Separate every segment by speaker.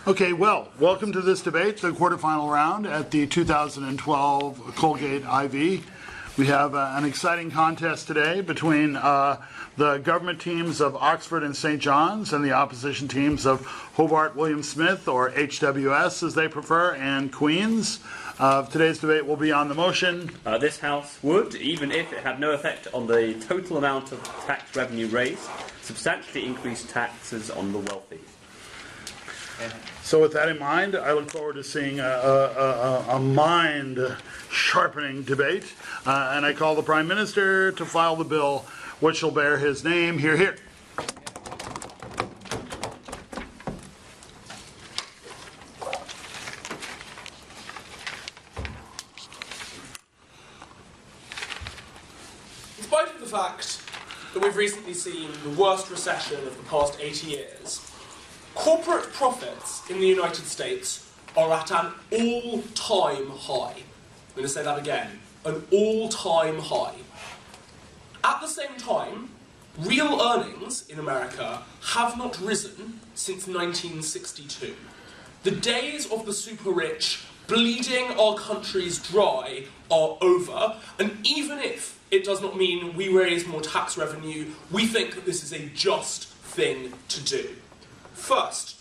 Speaker 1: Okay, well, welcome to this debate, the quarterfinal round at the 2012 Colgate IV. We have an exciting contest today between the government teams of Oxford and St. John's and the opposition teams of Hobart William Smith, or HWS as they prefer, and Queens. Today's debate will be on the motion.
Speaker 2: This House would, even if it had no effect on the total amount of tax revenue raised, substantially increase taxes on the wealthy.
Speaker 1: So with that in mind, I look forward to seeing a mind-sharpening debate. And I call the Prime Minister to file the bill which shall bear his name. Hear, hear.
Speaker 3: In spite of the fact that we've recently seen the worst recession of the past 80 years, corporate profits in the United States are at an all-time high. I'm going to say that again, an all-time high. At the same time, real earnings in America have not risen since 1962. The days of the super rich bleeding our countries dry are over, and even if it does not mean we raise more tax revenue, we think that this is a just thing to do. First,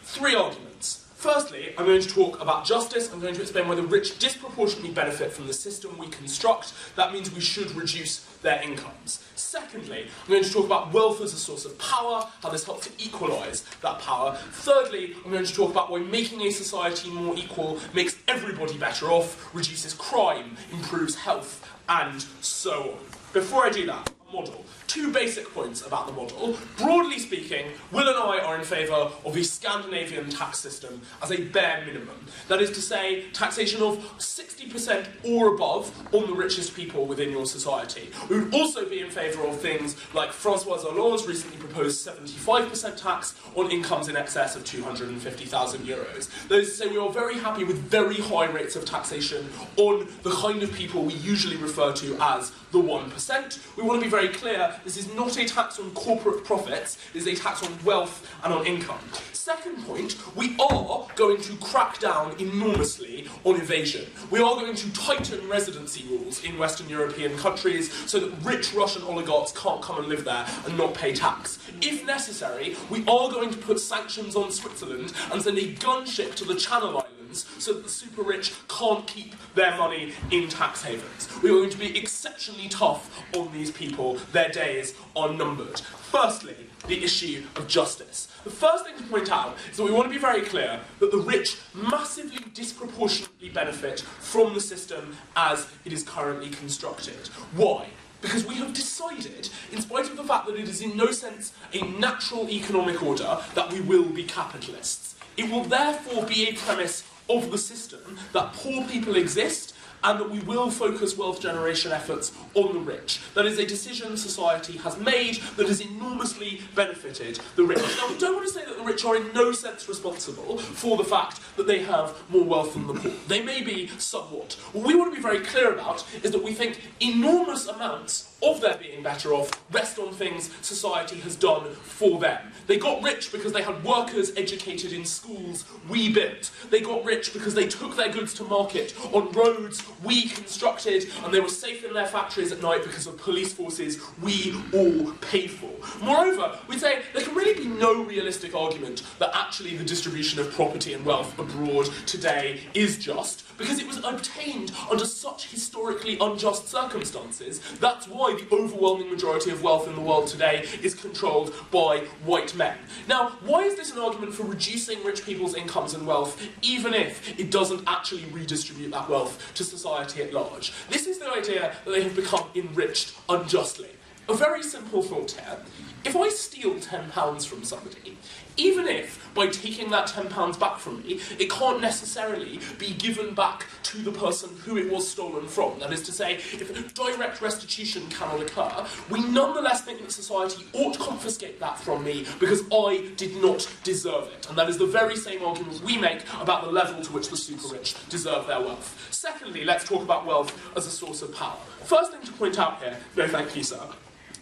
Speaker 3: three arguments. Firstly, I'm going to talk about justice. I'm going to explain why the rich disproportionately benefit from the system we construct. That means we should reduce their incomes. Secondly, I'm going to talk about wealth as a source of power, how this helps to equalise that power. Thirdly, I'm going to talk about why making a society more equal makes everybody better off, reduces crime, improves health, and so on. Before I do that, a model. Two basic points about the model. Broadly speaking, Will and I are in favour of a Scandinavian tax system as a bare minimum. That is to say, taxation of 60% or above on the richest people within your society. We would also be in favour of things like François Hollande's recently proposed 75% tax on incomes in excess of €250,000. That is to say, we are very happy with very high rates of taxation on the kind of people we usually refer to as the 1%. We want to be very clear, this is not a tax on corporate profits, it is a tax on wealth and on income. Second point, we are going to crack down enormously on evasion. We are going to tighten residency rules in Western European countries so that rich Russian oligarchs can't come and live there and not pay tax. If necessary, we are going to put sanctions on Switzerland and send a gunship to the Channel Islands so that the super rich can't keep their money in tax havens. We are going to be exceptionally tough on these people. Their days are numbered. Firstly, the issue of justice. The first thing to point out is that we want to be very clear that the rich massively disproportionately benefit from the system as it is currently constructed. Why? Because we have decided, in spite of the fact that it is in no sense a natural economic order, that we will be capitalists. It will therefore be a premise of the system that poor people exist and that we will focus wealth generation efforts on the rich. That is a decision society has made that has enormously benefited the rich. Now, we don't want to say that the rich are in no sense responsible for the fact that they have more wealth than the poor. They may be somewhat. What we want to be very clear about is that we think enormous amounts of their being better off rest on things society has done for them. They got rich because they had workers educated in schools we built. They got rich because they took their goods to market on roads we constructed, and they were safe in their factories at night because of police forces we all paid for. Moreover, we'd say there can really be no realistic argument that actually the distribution of property and wealth abroad today is just, because it was obtained under such historically unjust circumstances. That's why the overwhelming majority of wealth in the world today is controlled by white men. Now, why is this an argument for reducing rich people's incomes and wealth, even if it doesn't actually redistribute that wealth to society at large? This is the idea that they have become enriched unjustly. A very simple thought here. If I steal £10 from somebody, even if, by taking that £10 back from me, it can't necessarily be given back to the person who it was stolen from, that is to say, if direct restitution cannot occur, we nonetheless think that society ought to confiscate that from me because I did not deserve it. And that is the very same argument we make about the level to which the super rich deserve their wealth. Secondly, let's talk about wealth as a source of power. First thing to point out here, no thank you, sir,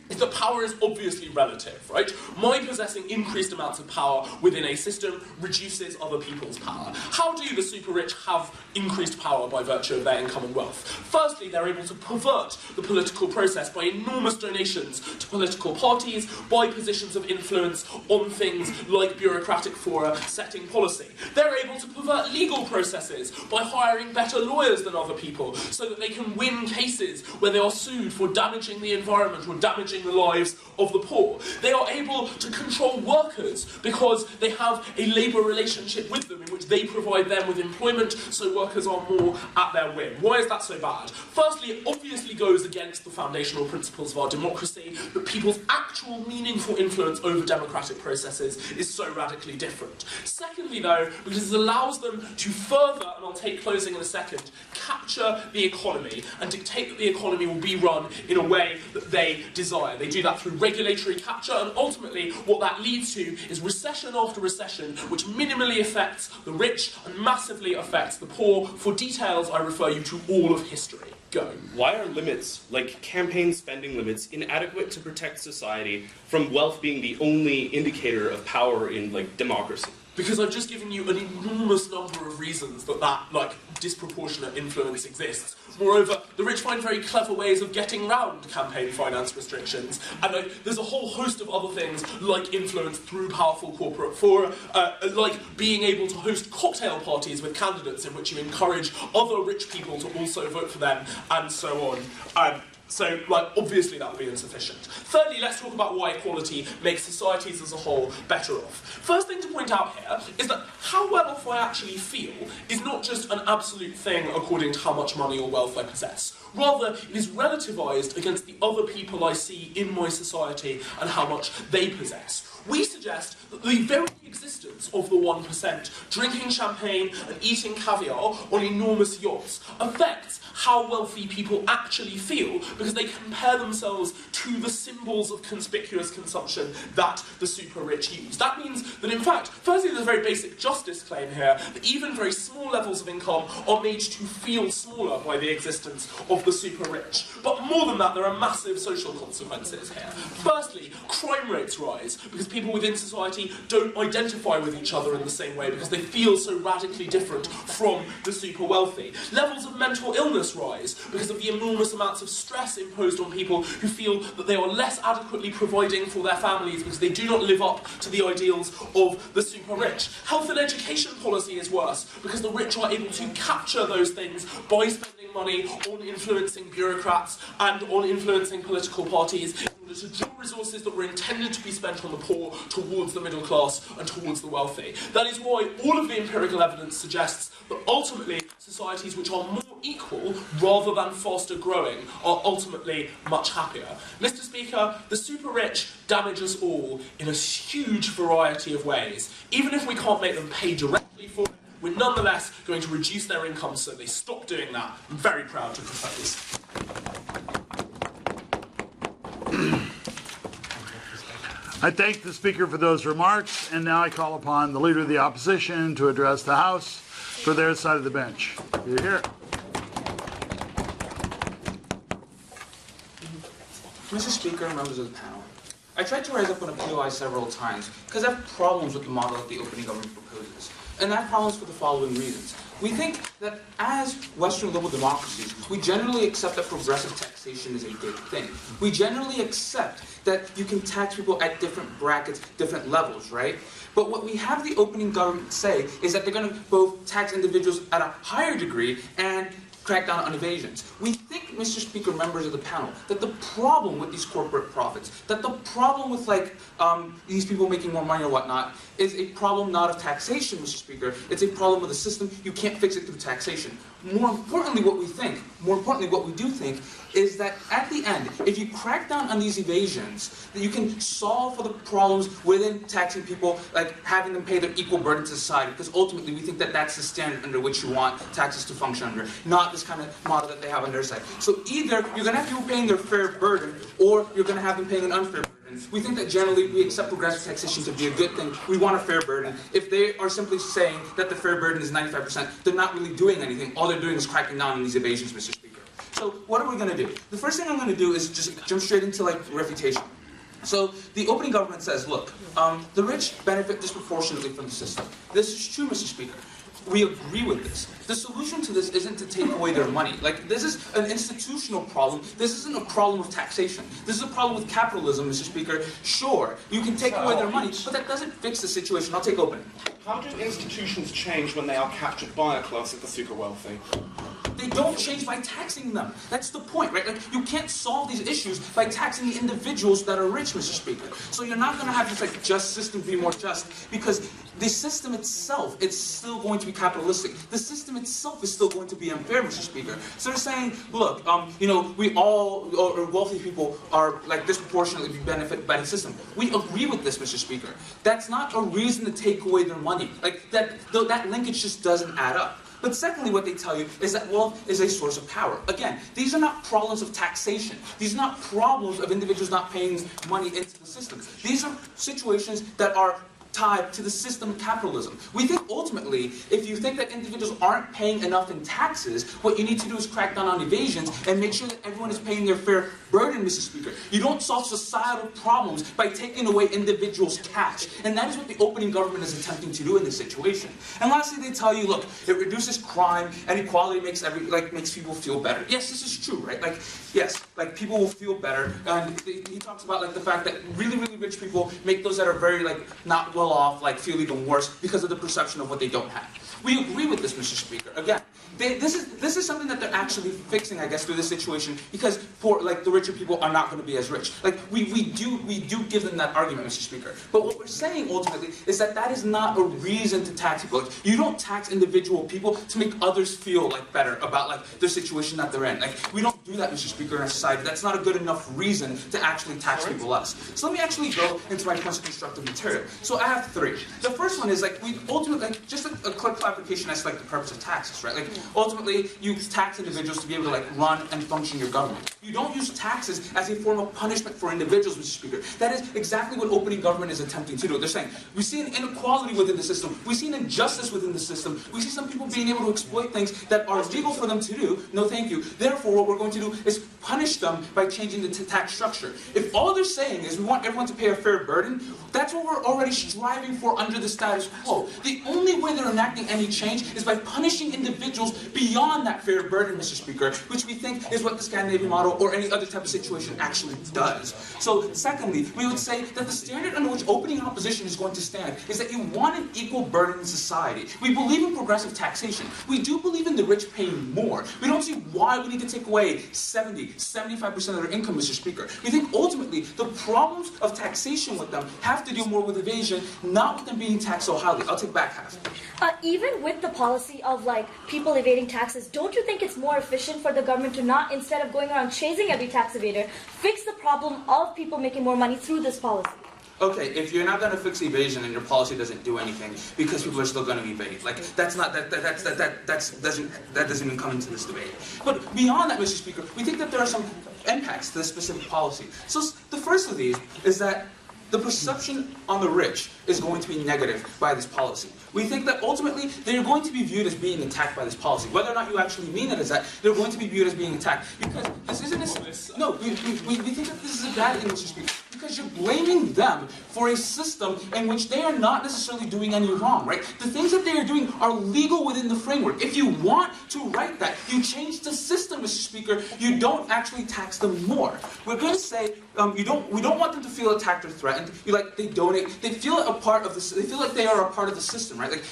Speaker 3: is that power is obviously relative, right? My possessing increased amounts of power within a system reduces other people's power. How do the super rich have increased power by virtue of their income and wealth? Firstly, they're able to pervert the political process by enormous donations to political parties, by positions of influence on things like bureaucratic fora setting policy. They're able to pervert legal processes by hiring better lawyers than other people so that they can win cases where they are sued for damaging the environment or damaging the lives of the poor. They are able to control workers because they have a labour relationship with them in which they provide them with employment, so workers are more at their whim. Why is that so bad? Firstly, it obviously goes against the foundational principles of our democracy, that people's actual meaningful influence over democratic processes is so radically different. Secondly, though, because it allows them to further, and I'll take closing in a second, capture the economy and dictate that the economy will be run in a way that they desire. They do that through regulatory capture, and ultimately what that leads to is recession after recession, which minimally affects the rich and massively affects the poor. For details, I refer you to all of history. Go.
Speaker 4: Why are limits, like campaign spending limits, inadequate to protect society from wealth being the only indicator of power in, democracy?
Speaker 3: Because I've just given you an enormous number of reasons that disproportionate influence exists. Moreover, the rich find very clever ways of getting round campaign finance restrictions, and there's a whole host of other things like influence through powerful corporate fora, like being able to host cocktail parties with candidates in which you encourage other rich people to also vote for them, and so on. So, obviously that would be insufficient. Thirdly, let's talk about why equality makes societies as a whole better off. First thing to point out here is that how well off I actually feel is not just an absolute thing according to how much money or wealth I possess. Rather, it is relativised against the other people I see in my society and how much they possess. We suggest that the very existence of the 1% drinking champagne and eating caviar on enormous yachts affects how wealthy people actually feel because they compare themselves to the symbols of conspicuous consumption that the super rich use. That means that, in fact, firstly, there's a very basic justice claim here that even very small levels of income are made to feel smaller by the existence of the super rich. But more than that, there are massive social consequences here. Firstly, crime rates rise because people within society don't identify with each other in the same way because they feel so radically different from the super wealthy. Levels of mental illness rise because of the enormous amounts of stress imposed on people who feel that they are less adequately providing for their families because they do not live up to the ideals of the super rich. Health and education policy is worse because the rich are able to capture those things by spending money on influencing bureaucrats and on influencing political parties in order to draw resources that were intended to be spent on the poor towards the middle class and towards the wealthy. That is why all of the empirical evidence suggests that ultimately societies which are more equal rather than faster growing are ultimately much happier. Mr. Speaker, the super rich damage us all in a huge variety of ways. Even if we can't make them pay directly for it, we're nonetheless going to reduce their income so they stop doing that. I'm very proud to propose.
Speaker 1: I thank the Speaker for those remarks, and now I call upon the Leader of the Opposition to address the House for their side of the bench. You're here.
Speaker 5: Mr. Speaker and members of the panel, I tried to rise up on a POI several times because I have problems with the model that the opening government proposes. And I have problems for the following reasons. We think that as Western liberal democracies, we generally accept that progressive taxation is a good thing. We generally accept that you can tax people at different brackets, different levels, right? But what we have the opening government say is that they're going to both tax individuals at a higher degree and crack down on evasions. We think, Mr. Speaker, members of the panel, that the problem with these corporate profits, that the problem with these people making more money or whatnot, is a problem not of taxation, Mr. Speaker. It's a problem of the system. You can't fix it through taxation. More importantly, what we do think, is that at the end, if you crack down on these evasions, that you can solve for the problems within taxing people, like having them pay their equal burden to society, because ultimately we think that that's the standard under which you want taxes to function under, not this kind of model that they have on their side. So either you're going to have people paying their fair burden, or you're going to have them paying an unfair burden. We think that generally we accept progressive taxation to be a good thing. We want a fair burden. If they are simply saying that the fair burden is 95%, they're not really doing anything. All they're doing is cracking down on these evasions, Mr. Speaker. So what are we going to do? The first thing I'm going to do is just jump straight into like refutation. So the opening government says, look, the rich benefit disproportionately from the system. This is true, Mr. Speaker. We agree with this. The solution to this isn't to take away their money. Like, this is an institutional problem. This isn't a problem of taxation. This is a problem with capitalism, Mr. Speaker. Sure, you can take away their money, but that doesn't fix the situation. I'll take opening.
Speaker 6: How do institutions change when they are captured by a class of the super wealthy?
Speaker 5: They don't change by taxing them. That's the point, right? Like, you can't solve these issues by taxing the individuals that are rich, Mr. Speaker. So you're not going to have this like just system be more just, because the system itself, it's still going to be capitalistic. The system itself is still going to be unfair, Mr. Speaker. So they're saying, look, we all, or wealthy people, are like disproportionately benefit by the system. We agree with this, Mr. Speaker. That's not a reason to take away their money. Like that linkage just doesn't add up. But secondly, what they tell you is that wealth is a source of power. Again, these are not problems of taxation. These are not problems of individuals not paying money into the system. These are situations that are tied to the system of capitalism. We think ultimately, if you think that individuals aren't paying enough in taxes, what you need to do is crack down on evasions and make sure that everyone is paying their fair burden, Mr. Speaker. You don't solve societal problems by taking away individuals' cash. And that is what the opening government is attempting to do in this situation. And lastly, they tell you, look, it reduces crime and equality makes people feel better. Yes, this is true, right? Like, yes, like people will feel better. And he talks about like the fact that really, really rich people make those that are very like not well off like feel even worse because of the perception of what they don't have. We agree with this, Mr. Speaker. Again, this is something that they're actually fixing, I guess, through this situation, because for like the richer people are not going to be as rich. Like we do give them that argument, Mr. Speaker. But what we're saying ultimately is that that is not a reason to tax people. Like, you don't tax individual people to make others feel like better about like their situation that they're in. Like we don't do that, Mr. Speaker, in our society. That's not a good enough reason to actually tax people less. So let me actually go into my points of constructive material. So I have three. The first one is like we ultimately like just a quick clarification as to like the purpose of taxes, right? Like ultimately you tax individuals to be able to like run and function your government. You don't use taxes as a form of punishment for individuals, Mr. Speaker. That is exactly what opening government is attempting to do. They're saying we see an inequality within the system. We see an injustice within the system. We see some people being able to exploit things that are legal for them to do. No, thank you. Therefore, what we're going to do is punish them by changing the tax structure. If all they're saying is we want everyone to pay a fair burden, that's what we're already striving for under the status quo. The only way they're enacting any change is by punishing individuals beyond that fair burden, Mr. Speaker, which we think is what the Scandinavian model or any other type of situation actually does. So, secondly, we would say that the standard under which opening opposition is going to stand is that you want an equal burden in society. We believe in progressive taxation. We do believe in the rich paying more. We don't see why we need to take away 75% of their income, Mr. Speaker. We think ultimately the problems of taxation with them have to do more with evasion, not with them being taxed so highly. I'll take back half.
Speaker 7: Even with the policy of like people evading taxes, don't you think it's more efficient for the government to not, instead of going around chasing every tax evader, fix the problem of people making more money through this policy?
Speaker 5: Okay, if you're not going to fix evasion and your policy doesn't do anything because people are still going to evade, like that's not that doesn't even come into this debate. But beyond that, Mr. Speaker, we think that there are some impacts to this specific policy. So the first of these is that the perception on the rich is going to be negative by this policy. We think that ultimately they're going to be viewed as being attacked by this policy. Whether or not you actually mean it as that, they're going to be viewed as being attacked. Because this isn't a... No, we think that this is a bad thing, Mr. Speaker. Because you're blaming them for a system in which they are not necessarily doing any wrong, right? The things that they are doing are legal within the framework. If you want to write that, you change the system, Mr. Speaker. You don't actually tax them more. We're going to say we don't want them to feel attacked or threatened. They donate. They feel a part of the. They feel like they are a part of the system, right? Like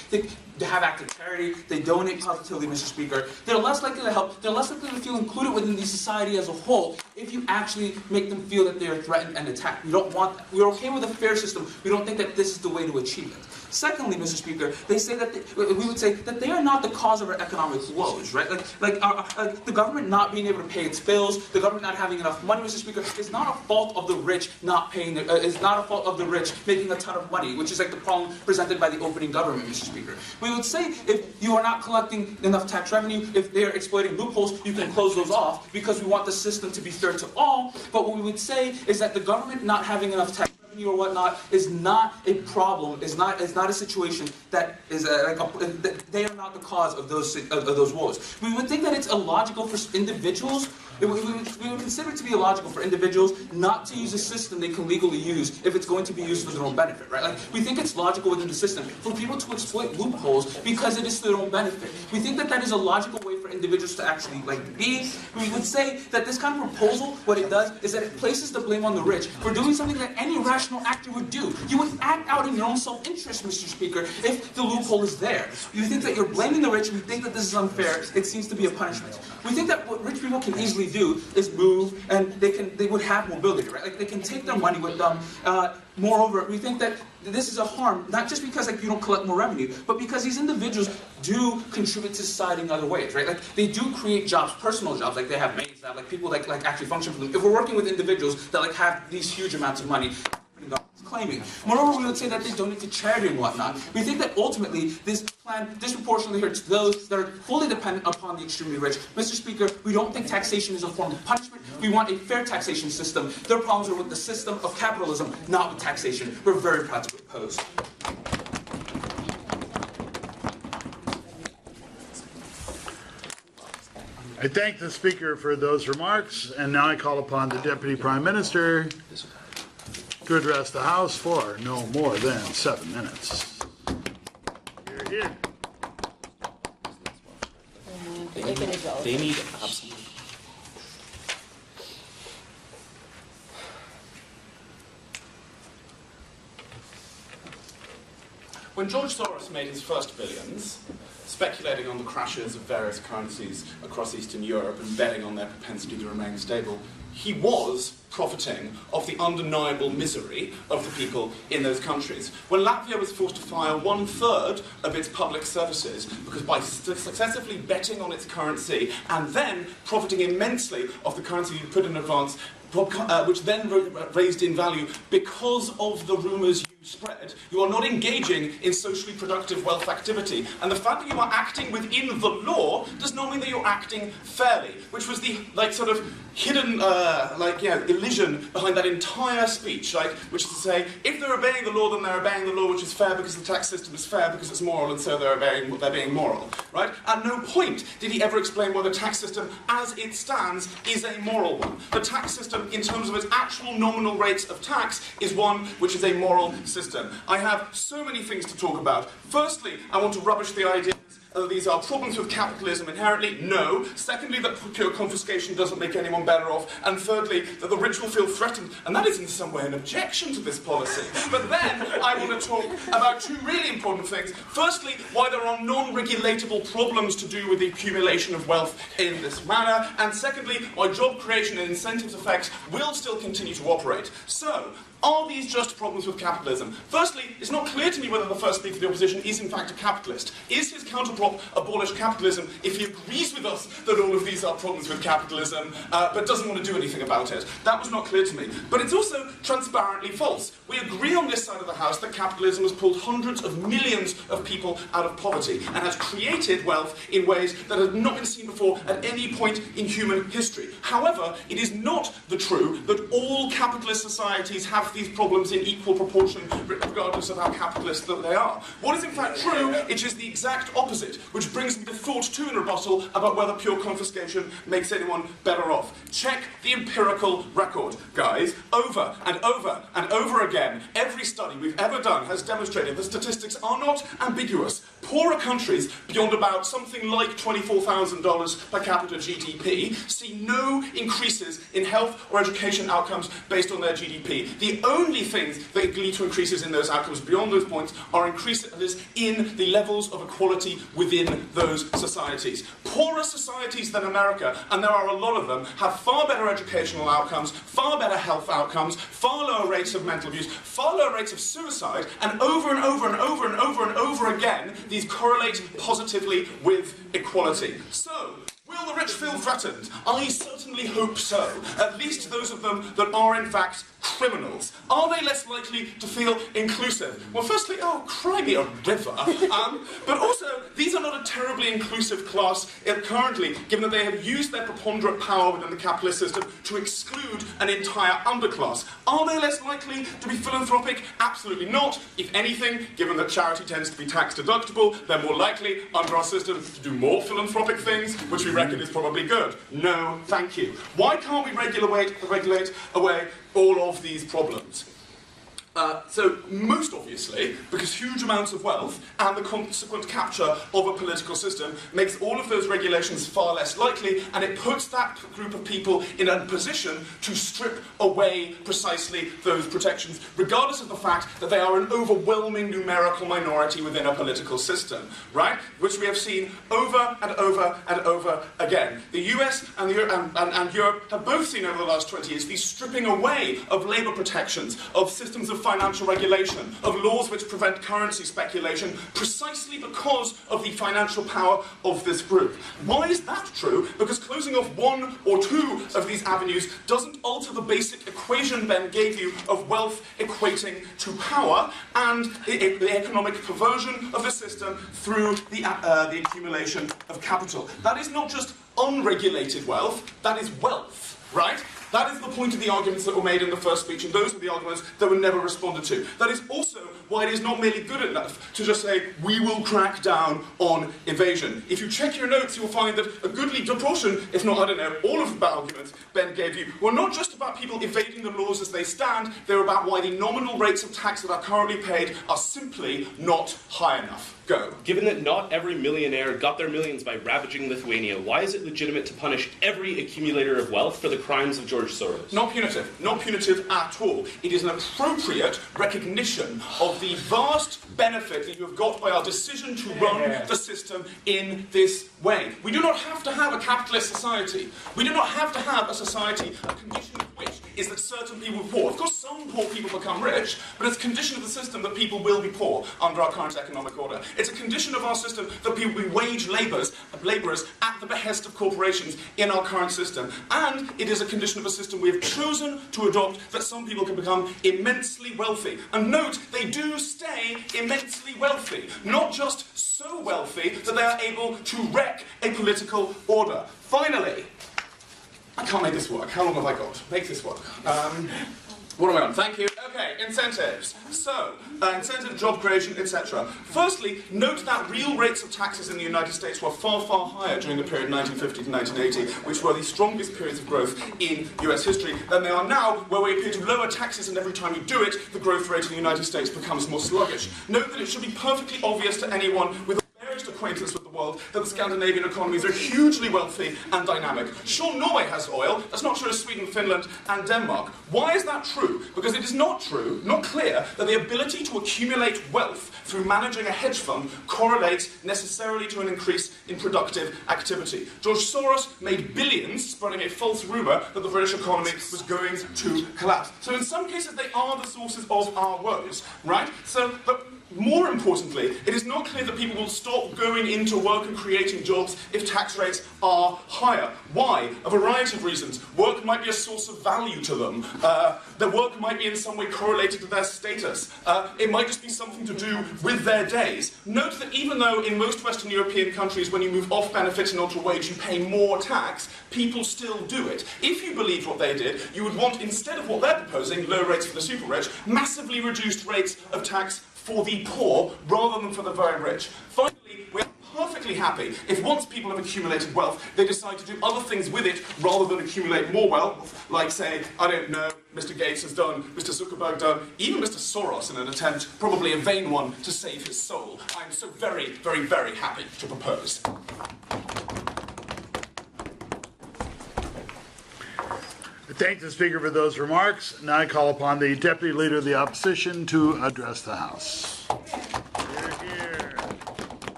Speaker 5: they have active charity. They donate positively, Mr. Speaker. They're less likely to help. They're less likely to feel included within the society as a whole if you actually make them feel that they are threatened and attacked. We don't want that. We're okay with a fair system. We don't think that this is the way to achieve it. Secondly, Mr. Speaker, they say that we would say that they are not the cause of our economic woes, right? The government not being able to pay its bills, the government not having enough money, Mr. Speaker, is not a fault of the rich not paying. Is not a fault of the rich making a ton of money, which is like the problem presented by the opening government, Mr. Speaker. We would say if you are not collecting enough tax revenue, if they are exploiting loopholes, you can close those off because we want the system to be fair to all. But what we would say is that the government not having enough tax revenue revenue or whatnot is not a problem. Is not a situation that is that they are not the cause of those woes. We would think that it's illogical for individuals. We would consider it to be illogical for individuals not to use a system they can legally use if it's going to be used for their own benefit, right? Like, we think it's logical within the system for people to exploit loopholes because it is to their own benefit. We think that that is a logical way for individuals to actually be. We would say that this kind of proposal, what it does is that it places the blame on the rich for doing something that any rational actor would do. You would act out in your own self-interest, Mr. Speaker, if the loophole is there. You think that you're blaming the rich. We think that this is unfair. It seems to be a punishment. We think that what rich people can easily do is move, and they would have mobility, right? Like, they can take their money with them. Moreover, we think that this is a harm, not just because you don't collect more revenue, but because these individuals do contribute to society in other ways, right? Like, they do create jobs, personal jobs, like they have maids, that have people that actually function for them. If we're working with individuals that have these huge amounts of money, claiming. Moreover, we would say that they donate to charity and whatnot. We think that ultimately this plan disproportionately hurts those that are fully dependent upon the extremely rich. Mr. Speaker, we don't think taxation is a form of punishment. We want a fair taxation system. Their problems are with the system of capitalism, not with taxation. We're very proud to oppose.
Speaker 1: I thank the Speaker for those remarks, and now I call upon the Deputy Prime Minister to address the House for no more than 7 minutes. Hear, hear.
Speaker 4: They need absolute.
Speaker 6: When George Soros made his first billions, speculating on the crashes of various currencies across Eastern Europe and betting on their propensity to remain stable, he was profiting off the undeniable misery of the people in those countries. When Latvia was forced to fire 1/3 of its public services because by successively betting on its currency and then profiting immensely off the currency you put in advance, which then raised in value because of the rumours you spread, you are not engaging in socially productive wealth activity. And the fact that you are acting within the law does not mean that you're acting fairly, which was the sort of hidden elision behind that entire speech, which is to say, if they're obeying the law, then they're obeying the law, which is fair because the tax system is fair because it's moral, and so they're being moral, right? At no point did he ever explain why the tax system, as it stands, is a moral one. The tax system, in terms of its actual nominal rates of tax, is one which is a moral system. I have so many things to talk about. Firstly, I want to rubbish the idea these are problems with capitalism inherently. No. Secondly, that pure confiscation doesn't make anyone better off. And thirdly, that the rich will feel threatened. And that is in some way an objection to this policy. But then I want to talk about two really important things. Firstly, why there are non-regulatable problems to do with the accumulation of wealth in this manner. And secondly, why job creation and incentives effects will still continue to operate. So, are these just problems with capitalism? Firstly, it's not clear to me whether the first Speaker of the Opposition is in fact a capitalist. Is his counterprop abolish capitalism if he agrees with us that all of these are problems with capitalism, but doesn't want to do anything about it? That was not clear to me. But it's also transparently false. We agree on this side of the House that capitalism has pulled hundreds of millions of people out of poverty and has created wealth in ways that have not been seen before at any point in human history. However, it is not the true that all capitalist societies have these problems in equal proportion, regardless of how capitalist that they are. What is in fact true, it is the exact opposite, which brings me to thought 2 in rebuttal about whether pure confiscation makes anyone better off. Check the empirical record, guys. Over and over and over again, every study we've ever done has demonstrated that statistics are not ambiguous. Poorer countries, beyond about something like $24,000 per capita GDP, see no increases in health or education outcomes based on their GDP. The only things that lead to increases in those outcomes beyond those points are increases in the levels of equality within those societies. Poorer societies than America, and there are a lot of them, have far better educational outcomes, far better health outcomes, far lower rates of mental abuse, far lower rates of suicide, and over and over and over and over and over again, these correlate positively with equality. So, will the rich feel threatened? I certainly hope so. At least those of them that are in fact criminals? Are they less likely to feel inclusive? Well, firstly, oh, cry me a river. But also, these are not a terribly inclusive class currently, given that they have used their preponderant power within the capitalist system to exclude an entire underclass. Are they less likely to be philanthropic? Absolutely not. If anything, given that charity tends to be tax deductible, they're more likely, under our system, to do more philanthropic things, which we reckon is probably good. No, thank you. Why can't we regulate away all of these problems? So, most obviously, because huge amounts of wealth and the consequent capture of a political system makes all of those regulations far less likely, and it puts that group of people in a position to strip away precisely those protections, regardless of the fact that they are an overwhelming numerical minority within a political system, right? Which we have seen over and over and over again. The US and Europe have both seen over the last 20 years these stripping away of labour protections, of systems of financial regulation, of laws which prevent currency speculation, precisely because of the financial power of this group. Why is that true? Because closing off one or two of these avenues doesn't alter the basic equation Ben gave you of wealth equating to power and the economic perversion of the system through the accumulation of capital. That is not just unregulated wealth, that is wealth, right? That is the point of the arguments that were made in the first speech, and those were the arguments that were never responded to. That is also why it is not merely good enough to just say, we will crack down on evasion. If you check your notes, you will find that a goodly proportion, if not, I don't know, all of the arguments Ben gave you, were not just about people evading the laws as they stand, they were about why the nominal rates of tax that are currently paid are simply not high enough. Go.
Speaker 4: Given that not every millionaire got their millions by ravaging Lithuania, why is it legitimate to punish every accumulator of wealth for the crimes of George Soros?
Speaker 6: Not punitive. Not punitive at all. It is an appropriate recognition of the vast benefit that you have got by our decision to run the system in this way. We do not have to have a capitalist society. We do not have to have a society, a condition of which is that certain people are poor. Of course, some poor people become rich, but it's a condition of the system that people will be poor under our current economic order. It's a condition of our system that people will be wage labourers at the behest of corporations in our current system. And it is a condition of a system we have chosen to adopt that some people can become immensely wealthy. And note, they do stay immensely wealthy. Not just so wealthy that they are able to wreck a political order. Finally, I can't make this work. How long have I got? Make this work. What am I on? Thank you. Okay, incentives. So, incentive, job creation, etc. Firstly, note that real rates of taxes in the United States were far, far higher during the period 1950 to 1980, which were the strongest periods of growth in US history, than they are now, where we appear to lower taxes, and every time we do it, the growth rate in the United States becomes more sluggish. Note that it should be perfectly obvious to anyone with acquaintance with the world that the Scandinavian economies are hugely wealthy and dynamic. Sure, Norway has oil, that's not true of Sweden, Finland and Denmark. Why is that true? Because it is not true, not clear, that the ability to accumulate wealth through managing a hedge fund correlates necessarily to an increase in productive activity. George Soros made billions spreading a false rumour that the British economy was going to collapse. So in some cases they are the sources of our woes, right? But more importantly, it is not clear that people will stop going into work and creating jobs if tax rates are higher. Why? A variety of reasons. Work might be a source of value to them. Their work might be in some way correlated to their status. It might just be something to do with their days. Note that even though in most Western European countries when you move off benefits and onto wage you pay more tax, people still do it. If you believed what they did, you would want, instead of what they're proposing, low rates for the super rich, massively reduced rates of tax for the poor rather than for the very rich. Finally, we are perfectly happy if once people have accumulated wealth, they decide to do other things with it rather than accumulate more wealth, like say, I don't know, Mr. Gates has done, Mr. Zuckerberg done, even Mr. Soros in an attempt, probably a vain one, to save his soul. I'm so very, very, very happy to propose.
Speaker 1: Thank the Speaker for those remarks. Now I call upon the Deputy Leader of the Opposition to address the House. Hear, hear.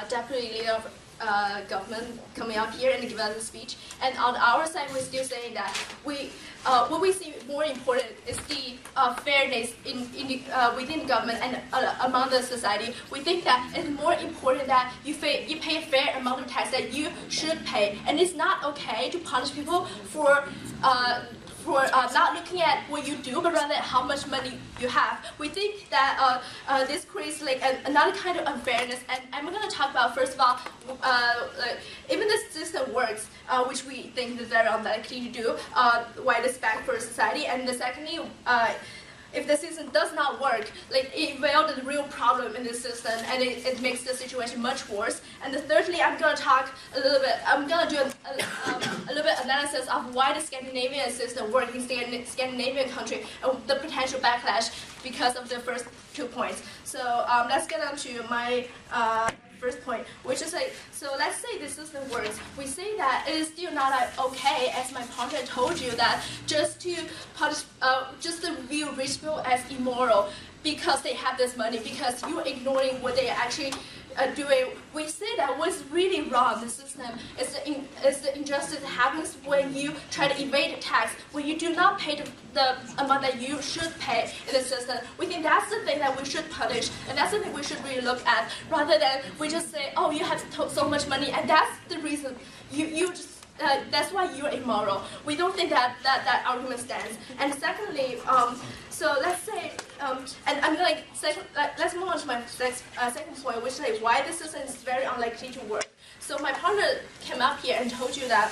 Speaker 8: deputy leader of government coming out here and give us a speech. And on our side, we're still saying that what we see more important is the fairness within the government and among the society. We think that it's more important that you pay a fair amount of tax that you should pay, and it's not okay to punish people for not looking at what you do, but rather how much money you have. We think that this creates like another kind of unfairness, and I'm going to talk about first of all, even this system works, which we think is very unlikely to do, why this bad for society, and the secondly, if the system does not work, like it veils the real problem in the system, and it makes the situation much worse. And thirdly, I'm going to talk a little bit. I'm going to do a little bit analysis of why the Scandinavian system works in Scandinavian country and the potential backlash because of the first 2 points. So let's get on to my first point, which is like, so let's say the system works. We say that it is still not okay, as my partner told you, that just to punish, just to view rich people as immoral because they have this money, because you're ignoring what they actually doing. We say that what's really wrong in the system is the injustice that happens when you try to evade tax, when you do not pay the amount that you should pay in the system. We think that's the thing that we should punish, and that's the thing we should really look at, rather than we just say, oh, you have so much money, and that's the reason you just. That's why you're immoral. We don't think that argument stands. And secondly, so let's say, and I'm going let's move on to my second point, which is like why this system is very unlikely to work. So my partner came up here and told you that.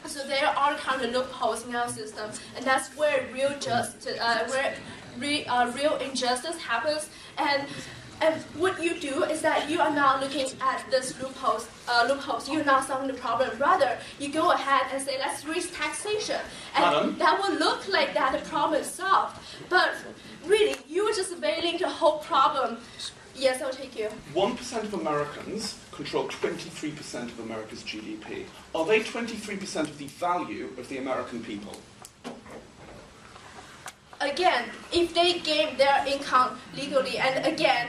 Speaker 8: So there are kind of loopholes in our system, and that's where real injustice happens. And what you do is that you are not looking at this loopholes. You're not solving the problem. Rather, you go ahead and say, let's raise taxation. And that will look like that the problem is solved. But really, you're just veiling the whole problem. Yes, I'll take you.
Speaker 6: 1% of Americans control 23% of America's GDP. Are they 23% of the value of the American people?
Speaker 8: Again, if they gain their income legally, and again,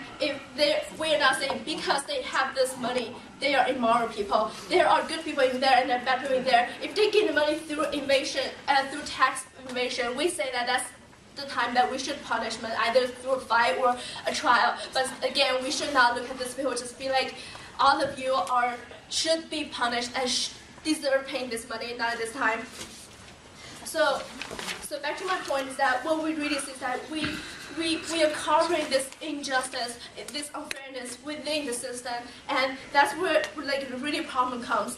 Speaker 8: we're not saying because they have this money, they are immoral people. There are good people in there and there are bad people in there. If they gain the money through invasion and through tax invasion, we say that that's the time that we should punishment, either through a fine or a trial. But again, we should not look at these people just be like, all of you should be punished and deserve paying this money, not at this time. So back to my point is that what we really see is that we are covering this injustice, this unfairness within the system, and that's where like the really problem comes.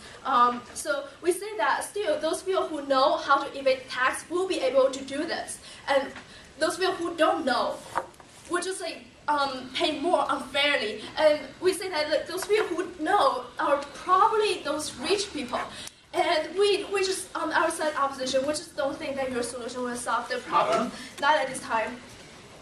Speaker 8: So we say that still those people who know how to evade tax will be able to do this, and those people who don't know will just like pay more unfairly. And we say that like, those people who know are probably those rich people. And we just, on our side opposition, we just don't think that your solution will solve the problem, not at this time.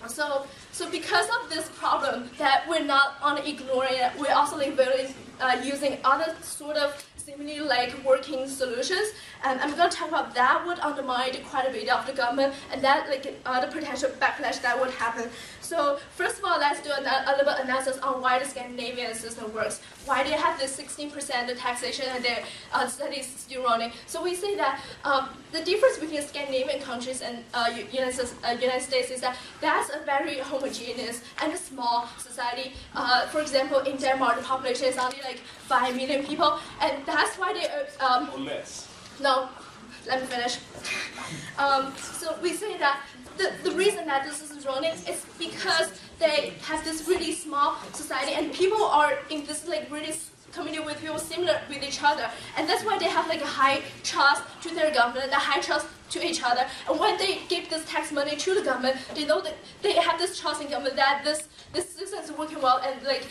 Speaker 8: So because of this problem, that we're not only ignoring it, we're also like very using other sort of seemingly like working solutions. And I'm going to talk about that would undermine the credibility of the government, and that like the potential backlash that would happen. So first of all, let's do a little bit analysis on why the Scandinavian system works. Why they have this 16% taxation and their studies still running. So we say that the difference between Scandinavian countries and United States is that that's a very homogeneous and a small society. For example, in Denmark, the population is only like 5 million people, and that's why they
Speaker 6: Or less.
Speaker 8: No, let me finish. So we say that the reason that this is running is because they have this really small society, and people are in this like really community with people similar with each other, and that's why they have like a high trust to their government, a high trust to each other. And when they give this tax money to the government, they know that they have this trust in government that this system is working well, and like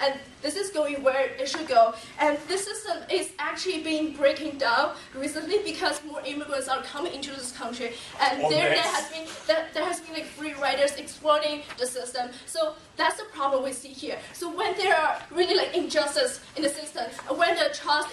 Speaker 8: and this is going where it should go. And this system is actually being breaking down recently because more immigrants are coming into this country, and there has been like free riders exploiting the system. So that's the problem we see here. So when there are really like injustice in the system, and when the trust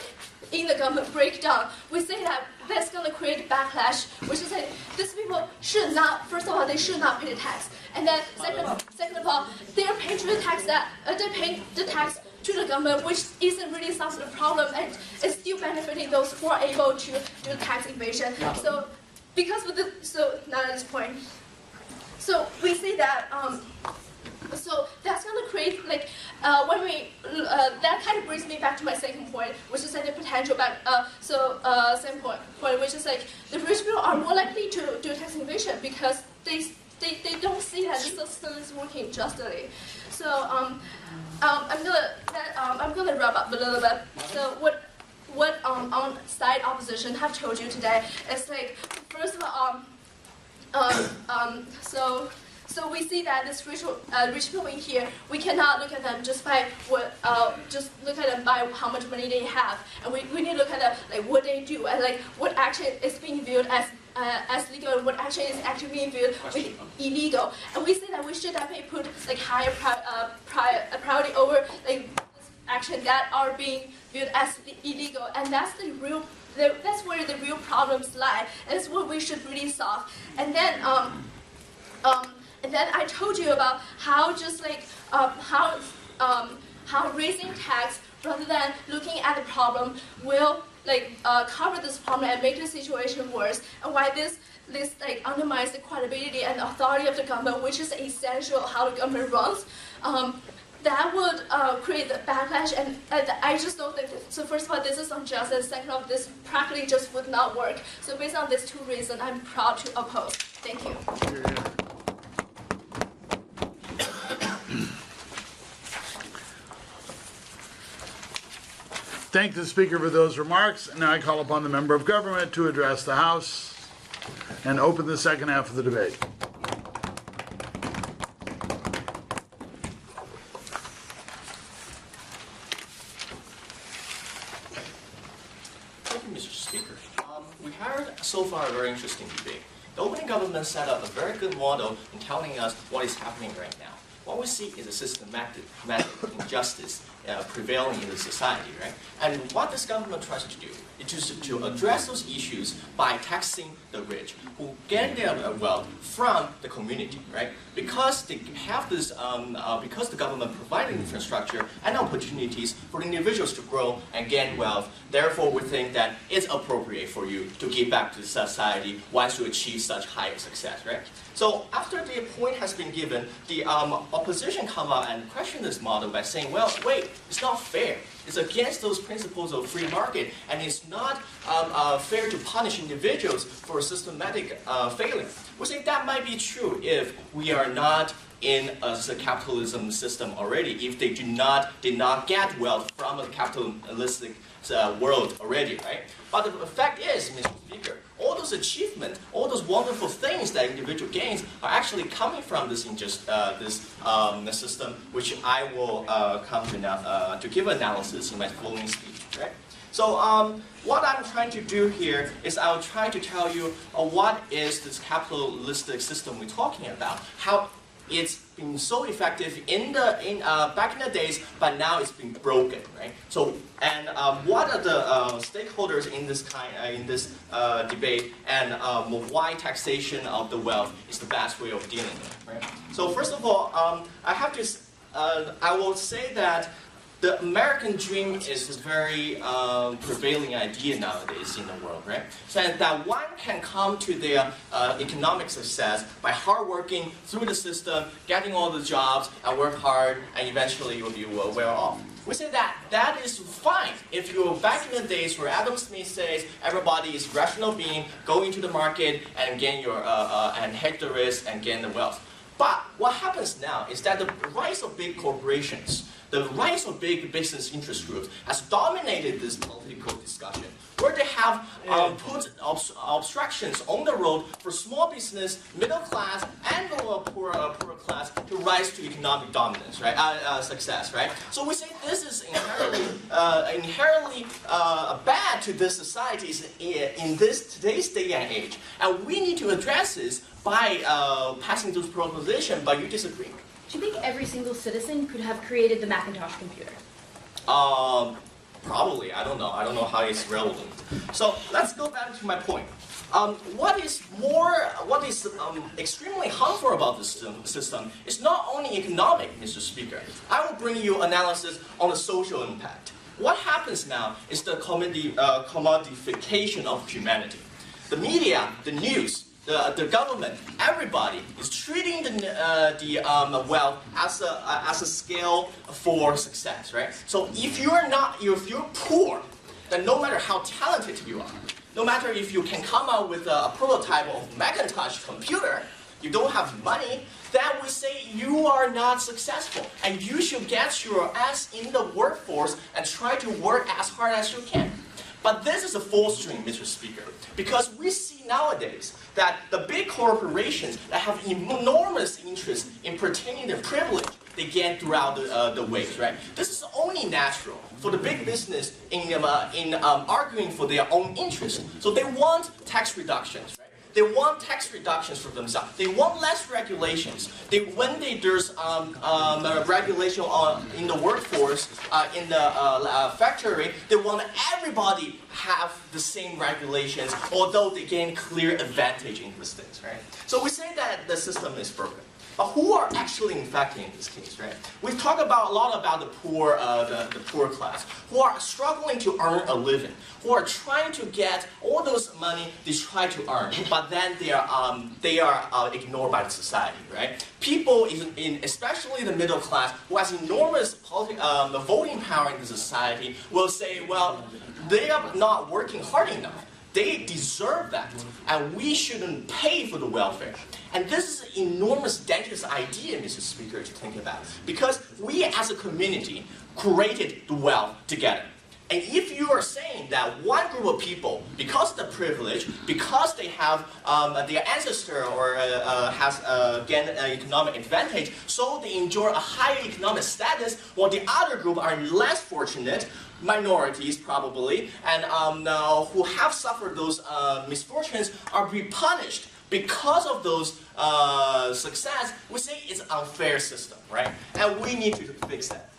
Speaker 8: in the government break down, we say that that's going to create backlash, which is that these people should not, first of all, they should not pay the tax. And then second of all, they are paying the tax to the government, which isn't really solving the problem and is still benefiting those who are able to do tax evasion. So, because with now at this point, so we see that. So that's going to create that kind of brings me back to my second point, which is like the potential back. Second point, which is like the rich people are more likely to do tax evasion because they don't see that the system is working justly. So I'm gonna wrap up a little bit. So what on side opposition have told you today is like first of all So we see that this rich people in here, we cannot look at them just by just look at them by how much money they have, and we need to look at them, like what they do and like what action is being viewed as legal and what action is actually being viewed as illegal. And we see that we should definitely put like higher priority over like action that are being viewed as illegal, and that's that's where the real problems lie. And that's what we should really solve. And then I told you about how just like how raising tax rather than looking at the problem will like cover this problem and make the situation worse, and why this like undermines the credibility and authority of the government, which is essential how the government runs. That would create the backlash, and I just don't think that. So first of all, this is unjust, and second of all, this practically just would not work. So based on these two reasons, I'm proud to oppose. Thank you.
Speaker 1: Thank the Speaker for those remarks. Now I call upon the Member of Government to address the House and open the second half of the debate.
Speaker 9: Thank you, Mr. Speaker. We heard so far a very interesting debate. The opening government set up a very good model in telling us what is happening right now. What we see is a systematic injustice prevailing in the society, right? And what this government tries to do is to address those issues by taxing the rich who get their wealth from the community, right? Because they have this, because the government provided infrastructure and opportunities for individuals to grow and gain wealth. Therefore, we think that it's appropriate for you to give back to society once you achieve such higher success, right? So after the point has been given, the opposition come out and question this model by saying, well, wait, it's not fair. It's against those principles of free market, and it's not fair to punish individuals for systematic failing. We say that might be true if we are not in a capitalism system already, if they did not get wealth from a capitalistic world already, right? But the fact is, Mr. Speaker, all those achievements, all those wonderful things that individual gains are actually coming from this system, which I will come to now to give analysis in my following speech, right? So what I'm trying to do here is I'll try to tell you what is this capitalistic system we're talking about, how it's been so effective back in the days, but now it's been broken, right? So, and what are the stakeholders in this debate, and why taxation of the wealth is the best way of dealing with it, right? So, first of all, I will say that the American dream is a very prevailing idea nowadays in the world, right? So that one can come to their economic success by hard working through the system, getting all the jobs, and work hard, and eventually you will well off. We say that is fine if you're back in the days where Adam Smith says everybody is rational being, go into the market and gain your and take the risk and gain the wealth. But what happens now is that the rise of big corporations, the rise of big business interest groups has dominated this political discussion, where they have put obstructions on the road for small business, middle class, and the poorer class to rise to economic dominance, right? Success, right? So we say this is inherently bad to this society in today's day and age, and we need to address this by passing those propositions. But you disagree.
Speaker 7: Do you think every single citizen could have created the Macintosh computer?
Speaker 9: Probably, I don't know. I don't know how it's relevant. So let's go back to my point. What is extremely harmful about this system is not only economic, Mr. Speaker. I will bring you analysis on the social impact. What happens now is the commodification of humanity. The media, the news, the government, everybody is treating the wealth as a scale for success, right? So if you're poor, then no matter how talented you are, no matter if you can come out with a prototype of Macintosh computer, you don't have money, then we say you are not successful, and you should get your ass in the workforce and try to work as hard as you can. But this is a false dream, Mr. Speaker, because we see nowadays that the big corporations that have enormous interest in pertaining the privilege they gain throughout the ways, right? This is only natural for the big business in arguing for their own interest. So they want tax reductions, right? They want tax reductions for themselves. They want less regulations. When there's regulation in the workforce, in the factory, they want everybody have the same regulations, although they gain clear advantage in these things, right? So we say that the system is broken. But who are actually infected in this case, right? We've talked a lot about the poor class, who are struggling to earn a living, who are trying to get all those money they try to earn, but then they are ignored by the society, right? People, especially the middle class, who has enormous voting power in the society, will say, well, they are not working hard enough. They deserve that, and we shouldn't pay for the welfare. And this is an enormous, dangerous idea, Mr. Speaker, to think about, because we as a community created the wealth together. And if you are saying that one group of people, because of the privilege, because they have their ancestor or has gained an economic advantage, so they enjoy a higher economic status, while the other group are less fortunate, minorities probably, and who have suffered those misfortunes are being punished because of those success, we say it's an unfair system, right? And we need to fix that.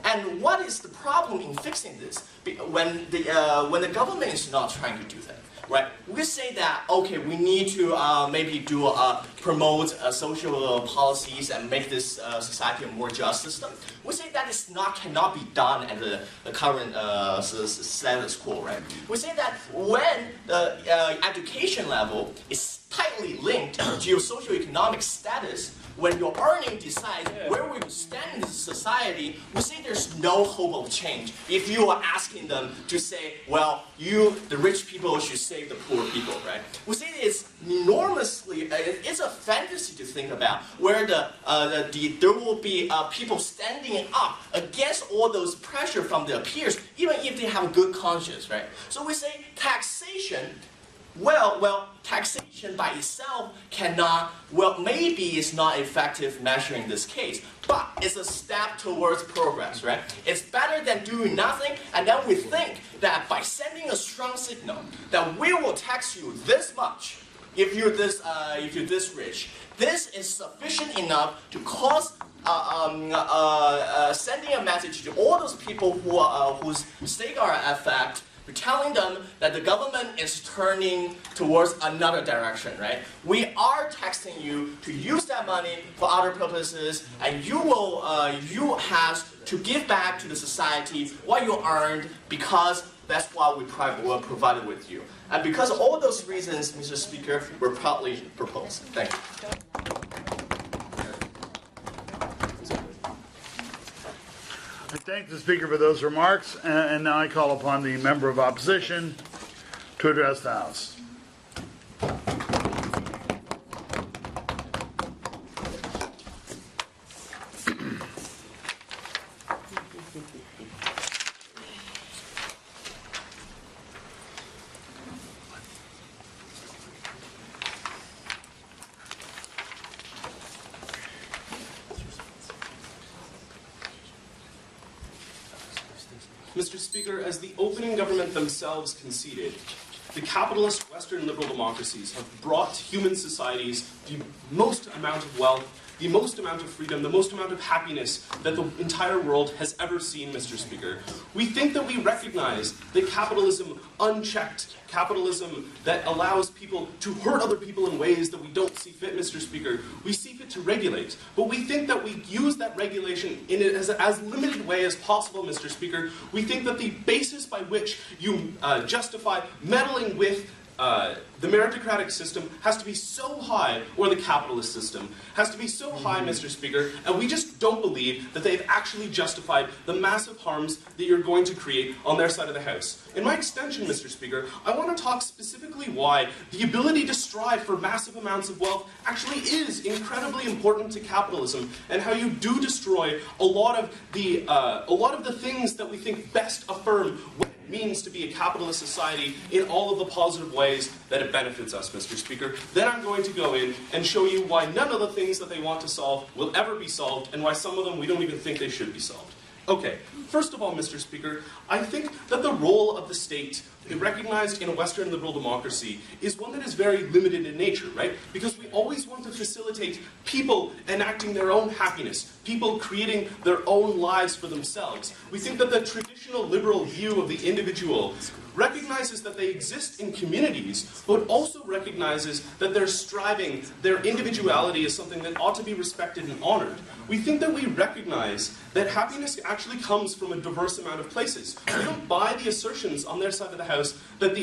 Speaker 9: And what is the problem in fixing this? When the government is not trying to do that, right? We say that, okay, we need to maybe promote social policies and make this society a more just system. We say that cannot be done at the current status quo, right? We say that when the education level is tightly linked to your socioeconomic status, when your earning decides where we stand in society, we say there's no hope of change. If you are asking them to say, well, the rich people should save the poor people, right? We say it's it's a fantasy to think about where there will be people standing up against all those pressure from their peers, even if they have a good conscience, right? So we say taxation. Well, taxation by itself maybe it's not effective measuring this case, but it's a step towards progress, right? It's better than doing nothing, and then we think that by sending a strong signal that we will tax you this much if you're this rich, this is sufficient enough to cause sending a message to all those people whose stake are at fact. We're telling them that the government is turning towards another direction, right? We are taxing you to use that money for other purposes, and you have to give back to the society what you earned, because that's what we provided with you. And because of all those reasons, Mr. Speaker, we're proudly propose. Thank you.
Speaker 1: I thank the Speaker for those remarks, and now I call upon the Member of Opposition to address the House.
Speaker 4: Mr. Speaker, as the opening government themselves conceded, the capitalist Western liberal democracies have brought human societies the most amount of wealth the most amount of freedom, the most amount of happiness that the entire world has ever seen, Mr. Speaker. We think that we recognize that capitalism unchecked, capitalism that allows people to hurt other people in ways that we don't see fit, Mr. Speaker, we see fit to regulate. But we think that we use that regulation in as limited way as possible, Mr. Speaker. We think that the basis by which you justify meddling with the meritocratic system has to be so high, or the capitalist system has to be so high, Mr. Speaker, and we just don't believe that they've actually justified the massive harms that you're going to create on their side of the house. In my extension, Mr. Speaker, I want to talk specifically why the ability to strive for massive amounts of wealth actually is incredibly important to capitalism, and how you do destroy a lot of the things that we think best affirm what it means to be a capitalist society in all of the positive ways that it benefits us, Mr. Speaker. Then I'm going to go in and show you why none of the things that they want to solve will ever be solved, and why some of them we don't even think they should be solved. Okay, first of all, Mr. Speaker, I think that the role of the state, recognized in a Western liberal democracy, is one that is very limited in nature, right? Because we always want to facilitate people enacting their own happiness, people creating their own lives for themselves. We think that the traditional liberal view of the individual recognizes that they exist in communities, but also recognizes that their striving, their individuality is something that ought to be respected and honored. We think that we recognize that happiness actually comes from a diverse amount of places. We don't buy the assertions on their side of the house that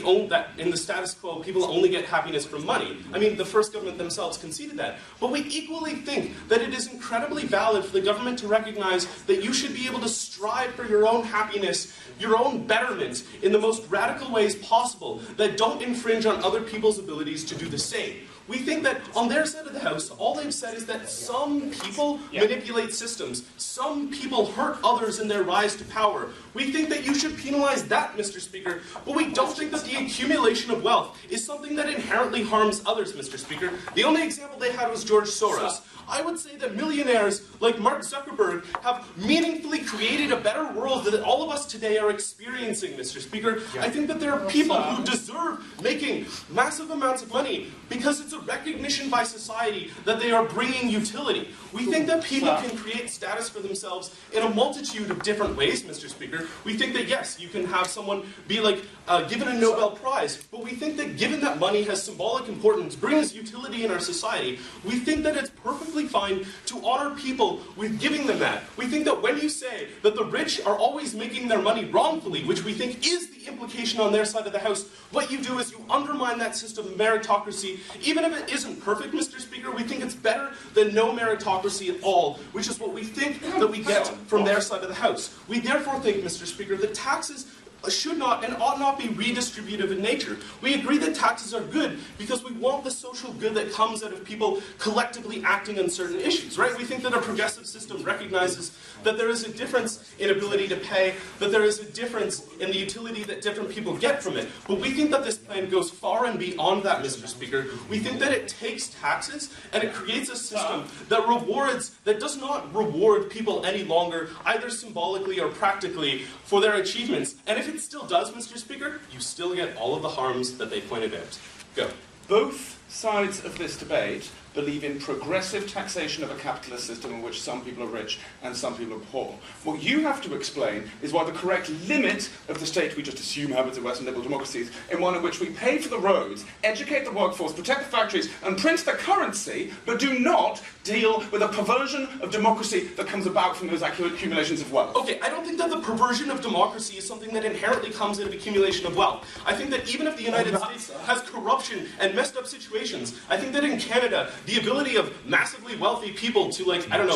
Speaker 4: in the status quo people only get happiness from money. I mean, the first government themselves conceded that. But we equally think that it is incredibly valid for the government to recognize that you should be able to strive for your own happiness, your own betterment, in the most radical ways possible that don't infringe on other people's abilities to do the same. We think that on their side of the house, all they've said is that some people manipulate systems, some people hurt others in their rise to power. We think that you should penalize that, Mr. Speaker, but we don't think that the accumulation of wealth is something that inherently harms others, Mr. Speaker. The only example they had was George Soros. I would say that millionaires like Mark Zuckerberg have meaningfully created a better world that all of us today are experiencing, Mr. Speaker. I think that there are people who deserve making massive amounts of money because it's a recognition by society that they are bringing utility. We think that people can create status for themselves in a multitude of different ways, Mr. Speaker. We think that, yes, you can have someone be given a Nobel Prize, but we think that given that money has symbolic importance, brings utility in our society, we think that it's perfectly fine to honor people with giving them that. We think that when you say that the rich are always making their money wrongfully, which we think is the implication on their side of the house, what you do is you undermine that system of meritocracy. Even if it isn't perfect, Mr. Speaker, we think it's better than no meritocracy at all, which is what we think that we get from their side of the house. We therefore think, Mr. Speaker, that taxes should not and ought not be redistributive in nature. We agree that taxes are good because we want the social good that comes out of people collectively acting on certain issues, right? We think that a progressive system recognizes that there is a difference in ability to pay, that there is a difference in the utility that different people get from it. But we think that this plan goes far and beyond that, Mr. Speaker. We think that it takes taxes and it creates a system that does not reward people any longer, either symbolically or practically, for their achievements. And if it still does, Mr. Speaker, you still get all of the harms that they pointed out. Go.
Speaker 10: Both sides of this debate believe in progressive taxation of a capitalist system in which some people are rich and some people are poor. What you have to explain is why the correct limit of the state we just assume happens in Western liberal democracies, in one in which we pay for the roads, educate the workforce, protect the factories, and print the currency, but do not deal with a perversion of democracy that comes about from those accumulations of wealth.
Speaker 4: Okay, I don't think that the perversion of democracy is something that inherently comes out of accumulation of wealth. I think that even if the United States has corruption and messed up situations, I think that in Canada, the ability of massively wealthy people to,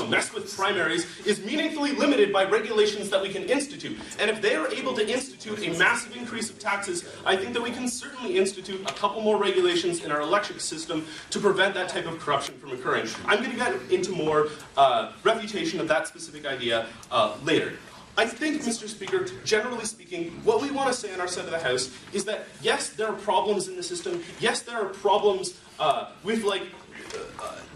Speaker 4: mess with primaries is meaningfully limited by regulations that we can institute. And if they are able to institute a massive increase of taxes, I think that we can certainly institute a couple more regulations in our election system to prevent that type of corruption from occurring. I'm going to get into more refutation of that specific idea later. I think, Mr. Speaker, generally speaking, what we want to say on our side of the House is that, yes, there are problems in the system. Yes, there are problems with,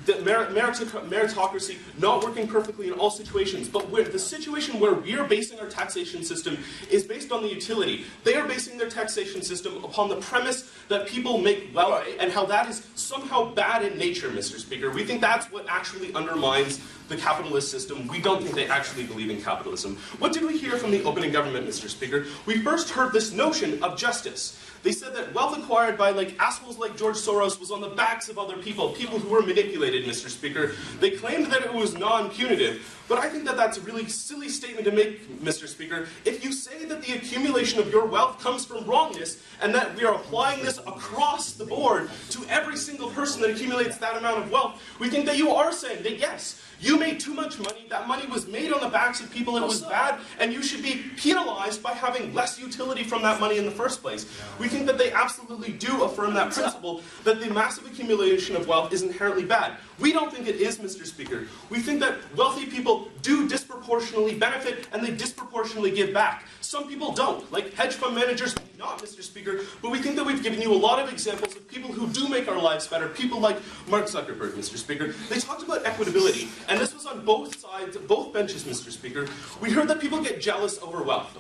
Speaker 4: meritocracy not working perfectly in all situations, but where the situation where we are basing our taxation system is based on the utility. They are basing their taxation system upon the premise that people make wealth and how that is somehow bad in nature, Mr. Speaker. We think that's what actually undermines the capitalist system. We don't think they actually believe in capitalism. What did we hear from the opening government, Mr. Speaker? We first heard this notion of justice. They said that wealth acquired by assholes like George Soros was on the backs of other people, people who were manipulated, Mr. Speaker. They claimed that it was non-punitive, but I think that that's a really silly statement to make, Mr. Speaker. If you say that the accumulation of your wealth comes from wrongness, and that we are applying this across the board to every single person that accumulates that amount of wealth, we think that you are saying that yes, you made too much money, that money was made on the backs of people, it was bad, and you should be penalized by having less utility from that money in the first place. We think that they absolutely do affirm that principle, that the massive accumulation of wealth is inherently bad. We don't think it is, Mr. Speaker. We think that wealthy people do disproportionately benefit, and they disproportionately give back. Some people don't, like hedge fund managers do not, Mr. Speaker, but we think that we've given you a lot of examples of people who do make our lives better, people like Mark Zuckerberg, Mr. Speaker. They talked about equitability, and this was on both sides, both benches, Mr. Speaker. We heard that people get jealous over wealth.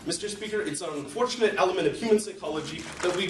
Speaker 4: Mr. Speaker, it's an unfortunate element of human psychology that we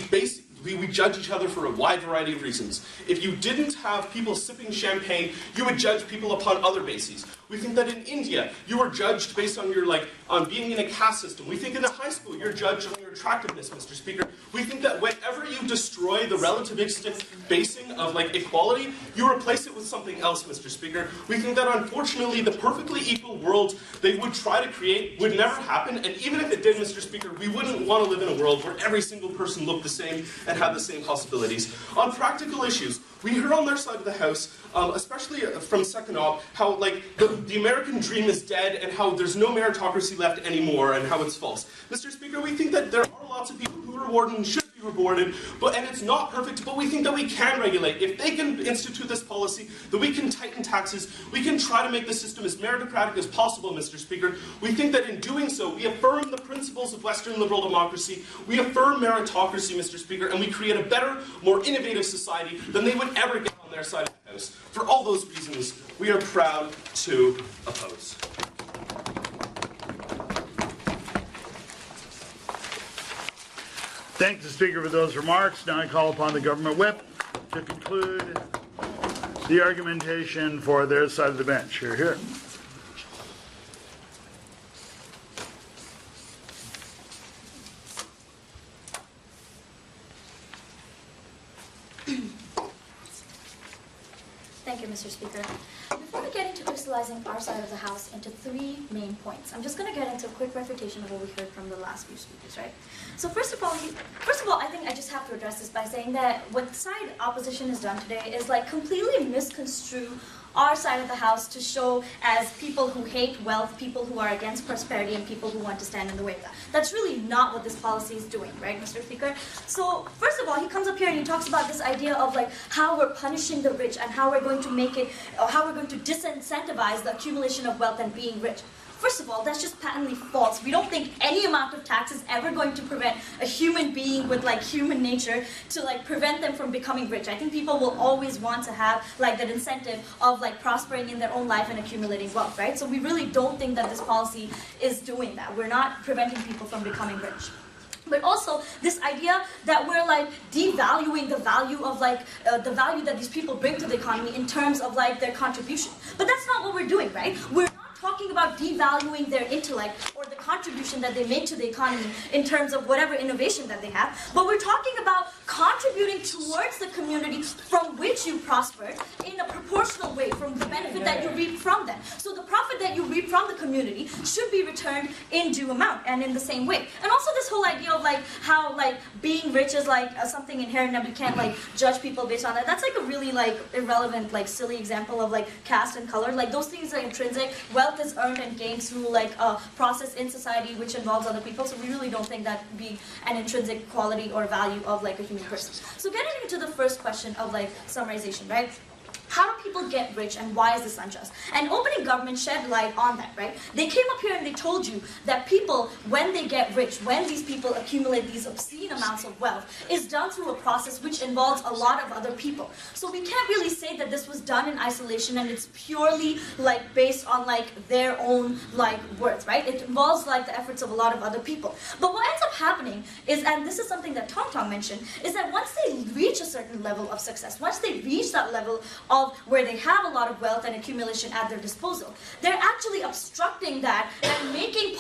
Speaker 4: judge each other for a wide variety of reasons. If you didn't have people sipping champagne, you would judge people upon other bases. We think that in India, you are judged based on your, on being in a caste system. We think in a high school, you're judged on your attractiveness, Mr. Speaker. We think that whenever you destroy the relativistic basing of, equality, you replace it with something else, Mr. Speaker. We think that, unfortunately, the perfectly equal world they would try to create would never happen, and even if it did, Mr. Speaker, we wouldn't want to live in a world where every single person looked the same and had the same possibilities. On practical issues, we heard on their side of the House, especially from Second Op, how the American dream is dead and how there's no meritocracy left anymore and how it's false. Mr. Speaker, we think that there are lots of people who are rewarded and should be rewarded, and it's not perfect, but we think that we can regulate. If they can institute this policy, that we can tighten taxes, we can try to make the system as meritocratic as possible, Mr. Speaker. We think that in doing so, we affirm the principles of Western liberal democracy, we affirm meritocracy, Mr. Speaker, and we create a better, more innovative society than they would ever get on their side of the House. For all those reasons, we are proud to oppose.
Speaker 1: Thank the Speaker for those remarks. Now I call upon the Government Whip to conclude the argumentation for their side of the bench. Hear, hear.
Speaker 7: Thank you, Mr. Speaker. Before we get into crystallizing our side of the House into three main points, I'm just going to get into a quick refutation of what we heard from the last few speakers, right? So first of all, I think I just have to address this by saying that what the side opposition has done today is completely misconstrue our side of the House to show as people who hate wealth, people who are against prosperity, and people who want to stand in the way of that. That's really not what this policy is doing, right, Mr. Speaker? So, first of all, he comes up here and he talks about this idea of how we're punishing the rich and how we're going to make it, or how we're going to disincentivize the accumulation of wealth and being rich. First of all, that's just patently false. We don't think any amount of tax is ever going to prevent a human being with human nature to prevent them from becoming rich. I think people will always want to have that incentive of prospering in their own life and accumulating wealth, right? So we really don't think that this policy is doing that. We're not preventing people from becoming rich. But also this idea that we're devaluing the value of the value that these people bring to the economy in terms of their contribution. But that's not what we're doing, right? We're not talking about devaluing their intellect or the contribution that they make to the economy in terms of whatever innovation that they have, but we're talking about contributing towards the community from which you prospered in a proportional way from the benefit that you reap from them. So the profit that you reap from the community should be returned in due amount and in the same way. And also this whole idea of how being rich is something inherent and we can't judge people based on that. That's a really irrelevant silly example of caste and color. Those things are intrinsic. Wealth is earned and gained through a process in society which involves other people, so we really don't think that be an intrinsic quality or value of a human person. So getting into the first question of summarization, right? How do people get rich and why is this unjust? And opening government shed light on that, right? They came up here and they told you that people, when they get rich, when these people accumulate these obscene amounts of wealth, is done through a process which involves a lot of other people. So we can't really say that this was done in isolation and it's purely like based on like their own like worth, right? It involves like the efforts of a lot of other people. But what ends up happening is, and this is something that Tong Tong mentioned, is that once they reach a certain level of success, once they reach that level of where they have a lot of wealth and accumulation at their disposal, they're actually obstructing that and making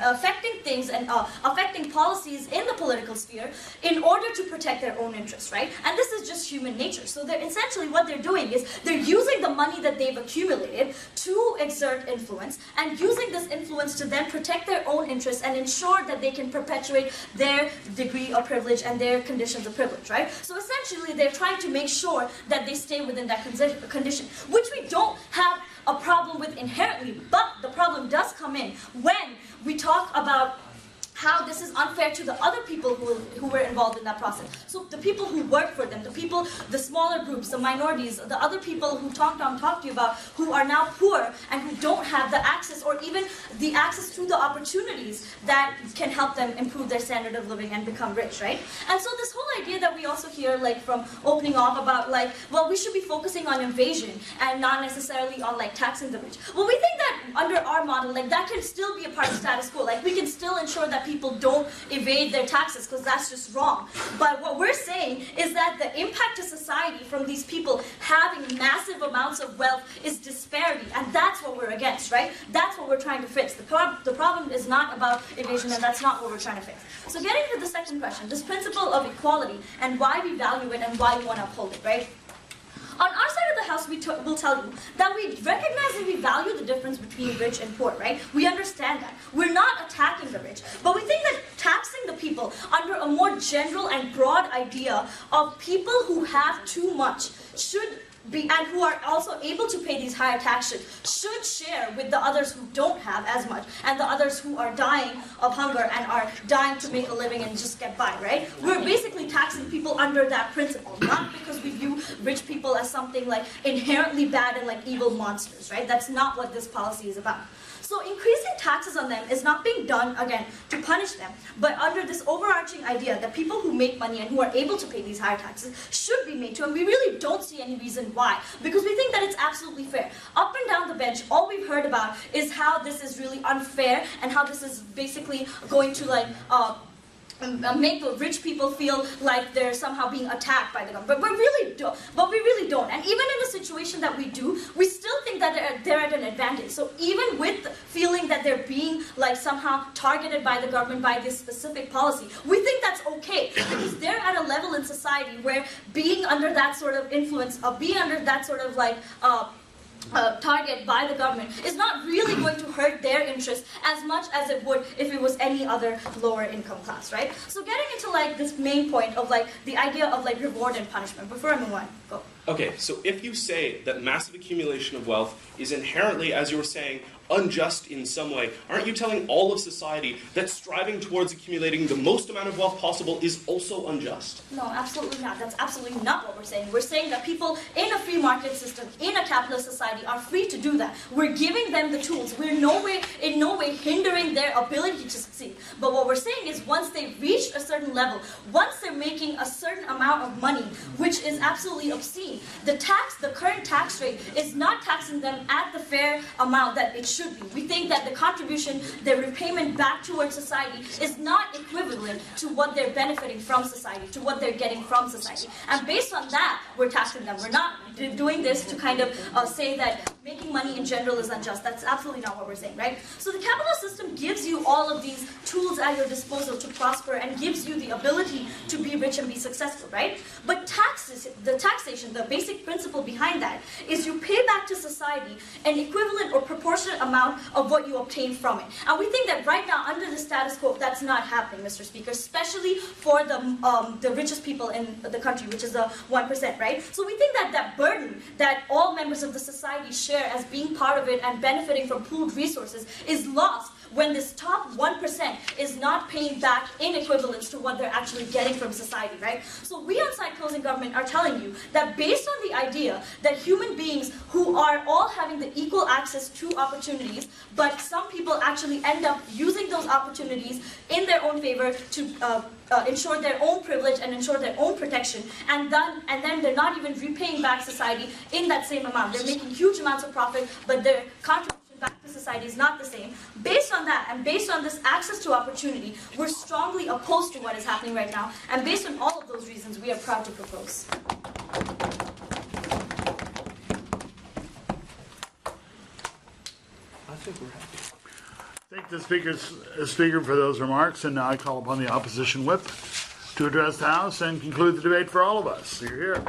Speaker 7: affecting things and affecting policies in the political sphere in order to protect their own interests, right? And this is just human nature. So they're essentially what they're doing is they're using the money that they've accumulated to exert influence and using this influence to then protect their own interests and ensure that they can perpetuate their degree of privilege and their conditions of privilege, right? So essentially they're trying to make sure that they stay within that condition, which we don't have a problem with inherently, but the problem does come in when we talk about how this is unfair to the other people who were involved in that process. So the people who work for them, the smaller groups, the minorities, the other people who Tong Tong talked to you about, who are now poor and who don't have the access or even the access to the opportunities that can help them improve their standard of living and become rich, right? And so this whole idea that we also hear like from opening off about like, well, we should be focusing on invasion and not necessarily on like taxing the rich. Well, we think that under our model, like that can still be a part of status quo. Like we can still ensure that people don't evade their taxes because that's just wrong. But what we're saying is that the impact to society from these people having massive amounts of wealth is disparity, and that's what we're against, right? That's what we're trying to fix. The problem is not about evasion, and that's not what we're trying to fix. So getting to the second question, this principle of equality and why we value it and why we want to uphold it, right? On our side of the house, we'll tell you that we recognize and we value the difference between rich and poor, right? We understand that. We're not attacking the rich, but we think that taxing the people under a more general and broad idea of people who have too much should be, and who are also able to pay these higher taxes, should share with the others who don't have as much, and the others who are dying of hunger and are dying to make a living and just get by, right? We're basically taxing people under that principle, not because we view rich people as something like inherently bad and like evil monsters, right? That's not what this policy is about. So increasing taxes on them is not being done, again, to punish them, but under this overarching idea that people who make money and who are able to pay these higher taxes should be made to, and we really don't see any reason why, because we think that it's absolutely fair. Up and down the bench, all we've heard about is how this is really unfair and how this is basically going to like make the rich people feel like they're somehow being attacked by the government. But we really don't. And even in the situation that we do, we still think that they're at an advantage. So even with feeling that they're being like somehow targeted by the government by this specific policy, we think that's okay because they're at a level in society where being under that sort of influence, being under that sort of like target by the government is not really going to hurt their interests as much as it would if it was any other lower income class, right? So getting into like this main point of like the idea of like reward and punishment, before I move on, go.
Speaker 4: Okay, so if you say that massive accumulation of wealth is inherently, as you were saying, unjust in some way, aren't you telling all of society that striving towards accumulating the most amount of wealth possible is also unjust?
Speaker 7: No, absolutely not. That's absolutely not what we're saying. We're saying that people in a free market system, in a capitalist society, are free to do that. We're giving them the tools. We're in no way hindering their ability to succeed. But what we're saying is once they've reached a certain level, once they're making a certain amount of money, which is absolutely obscene, the current tax rate is not taxing them at the fair amount that it should be. We think that the contribution, their repayment back towards society is not equivalent to what they're benefiting from society, to what they're getting from society. And based on that, we're taxing them. We're not doing this to kind of say that making money in general is unjust. That's absolutely not what we're saying, right? So the capitalist system gives you all of these tools at your disposal to prosper and gives you the ability to be rich and be successful, right? But the taxation, the basic principle behind that is you pay back to society an equivalent or proportionate amount of what you obtain from it. And we think that right now, under the status quo, that's not happening, Mr. Speaker, especially for the richest people in the country, which is the 1%, right? So we think that that burden that all members of the society share as being part of it and benefiting from pooled resources is lost when this top 1% is not paying back in equivalence to what they're actually getting from society, right? So we on Side Closing Government are telling you that based on the idea that human beings who are all having the equal access to opportunities, but some people actually end up using those opportunities in their own favor to ensure their own privilege and ensure their own protection, and then they're not even repaying back society in that same amount. They're making huge amounts of profit, but their contribution back to society is not the same. Based on that, and based on this access to opportunity, we're strongly opposed to what is happening right now, and based on all of those reasons, we are proud to propose.
Speaker 3: I think we're happy.
Speaker 1: Thank the speaker for those remarks, and now I call upon the opposition whip to address the House and conclude the debate for all of us. You're here.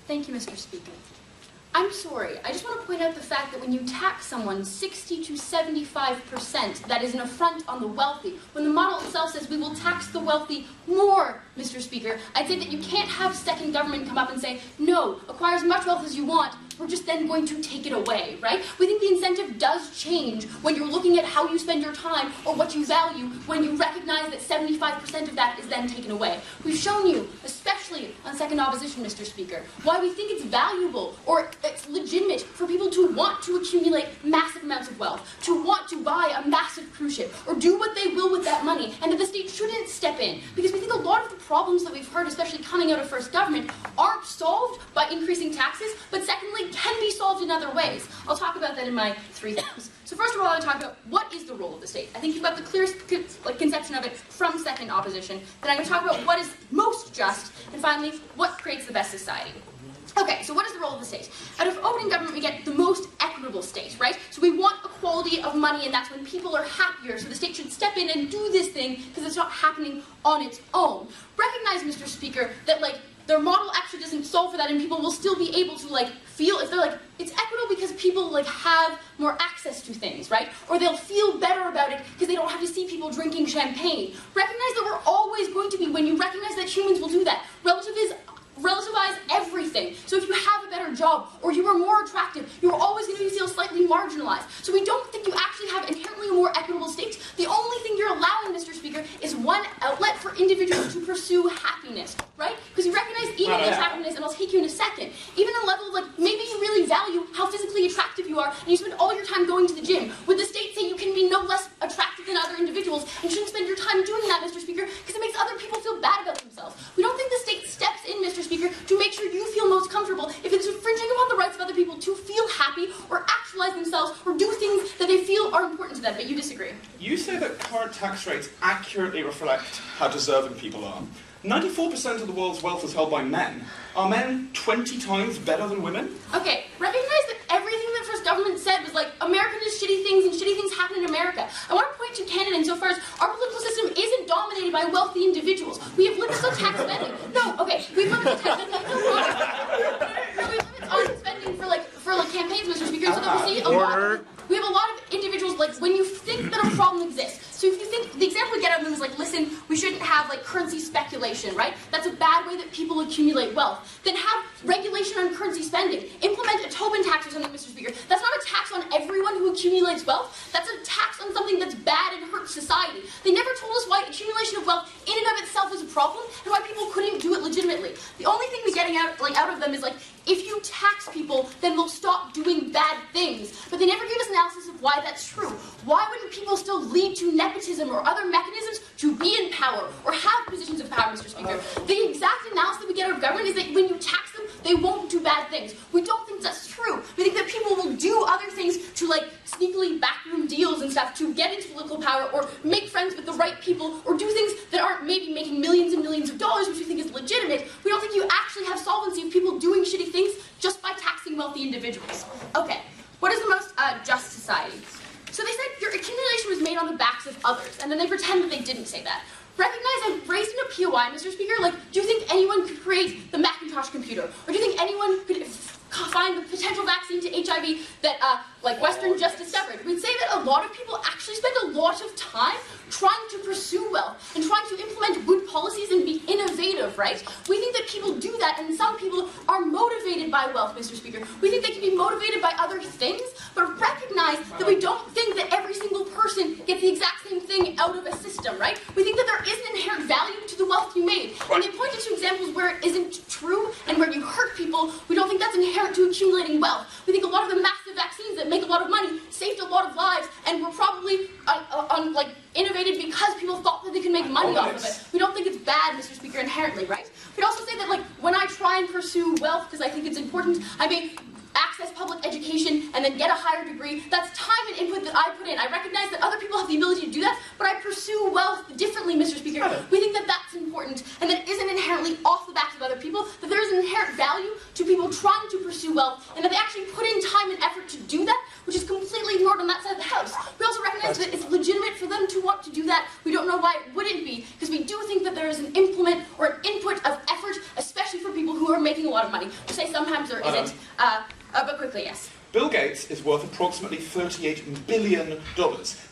Speaker 11: Thank you, Mr. Speaker. I'm sorry, I just want to point out the fact that when you tax someone 60 to 75%, that is an affront on the wealthy. When the model itself says we will tax the wealthy more, Mr. Speaker, I'd say that you can't have second government come up and say, no, acquire as much wealth as you want, we're just then going to take it away, right? We think the incentive does change when you're looking at how you spend your time or what you value when you recognize that 75% of that is then taken away. We've shown you, especially on second opposition, Mr. Speaker, why we think it's valuable or it's legitimate for people to want to accumulate massive amounts of wealth, to want to buy a massive cruise ship, or do what they will with that money, and that the state shouldn't step in. Because we think a lot of the problems that we've heard, especially coming out of first government, aren't solved by increasing taxes, but secondly, can be solved in other ways. I'll talk about that in my 3 things. So first of all, I want to talk about what is the role of the state. I think you've got the clearest conception of it from second opposition. Then I'm going to talk about what is most just, and finally, what creates the best society. Okay, so what is the role of the state? Out of opening government, we get the most equitable state, right? So we want equality of money, and that's when people are happier, so the state should step in and do this thing, because it's not happening on its own. Recognize, Mr. Speaker, that, their model actually doesn't solve for that, and people will still be able to, feel, if they're it's equitable because people, have more access to things, right? Or they'll feel better about it because they don't have to see people drinking champagne. Recognize that we're always going to be, when you recognize that humans will do that, relativize everything. So if you have a better job, or you are more attractive, you're always going to feel slightly marginalized. So we don't think you actually have inherently a more equitable state. The only thing you're allowing, Mr. Speaker, is one outlet for individuals to pursue happiness, right? Because you recognize even this happiness, and I'll take you in a second, even a level of, maybe you really value how physically attractive you are, and you spend all your time going to the gym. Would the state say you can be no less attractive than other individuals, and you shouldn't spend your time doing that, Mr. Speaker, because it makes other people feel bad about themselves? We don't think the state steps in, Mr. Speaker, to make sure you feel most comfortable if it's infringing upon the rights of other people to feel happy or actualize themselves or do things that they feel are important to them, but you disagree.
Speaker 10: You say that current tax rates accurately reflect how deserving people are. 94% of the world's wealth is held by men. Are men 20 times better than women?
Speaker 11: Okay, recognize that everything that first government said was America does shitty things and shitty things happen in America. I want to point to Canada insofar as our political system isn't dominated by wealthy individuals. We have limits on tax spending. No, okay, we have limits on tax spending. No, we have limits on spending for campaigns, Mr. Speaker, so that we see a lot. We have a lot of individuals, when you think that a problem exists. So if you think, the example we get out of them is listen, we shouldn't have currency speculation, right? That's a bad way that people accumulate wealth. Then have regulation on currency spending. Implement a Tobin tax or something, Mr. Speaker. That's not a tax on everyone who accumulates wealth. That's a tax on something that's bad and hurts society. They never told us why accumulation of wealth in and of itself is a problem and why people couldn't do it legitimately. The only thing we're getting out of them is if you tax people, then they'll stop doing bad things. But they never give us analysis of why that's true. Why wouldn't people still lead to nepotism or other mechanisms to be in power or have positions of power, Mr. Speaker? The exact analysis that we get out of government is that when you tax them, they won't do bad things. We don't think that's true. We think that people will do other things to sneakily backroom deals and stuff to get into political power or make friends with the right people or do things that aren't maybe making millions and millions of dollars, which we think is legitimate. We don't think you actually have solvency of people doing shitty things just by taxing on the backs of others, and then they pretend that they didn't say that. Recognize that raising a POI, Mr. Speaker, like, do you think anyone could create the Macintosh computer? Or do you think anyone could find the potential vaccine to HIV that, like, Western just discovered? We'd say that a lot of people actually spend a lot of time trying to pursue wealth and trying to implement good policies and be innovative, right? We think that people do that, and some people are motivated by wealth, Mr. Speaker. We think they can be motivated by other things, but recognize that we don't think that every single person gets the exact same thing out of a system, right? We think that there is an inherent value to the wealth you made. And they pointed to examples where it isn't true and where you hurt people. We don't think that's inherent to accumulating wealth. We think a lot of the massive vaccines that make a lot of money saved a lot of lives and were probably innovated because people thought that they could make money off of it. We don't think it's bad, Mr. Speaker, inherently, right? We'd also say that, like, when I try and pursue wealth because I think it's important, I may access public education and then get a higher degree. That's time and input that I put in. I recognize that other people have the ability to do that, but I pursue wealth differently, Mr. Speaker. We think that that's important, and that it isn't inherently off the backs of other people, that there is an inherent value to people trying to pursue wealth, and that they actually put in time and effort to do that, which is completely ignored on that side of the house. We also recognize that it's legitimate for them to want to do that. We don't know why it wouldn't be, because we do think that there is an implement or an input of effort, especially for people who are making a lot of money. To say sometimes there isn't. But quickly, yes.
Speaker 10: Bill Gates is worth approximately $38 billion.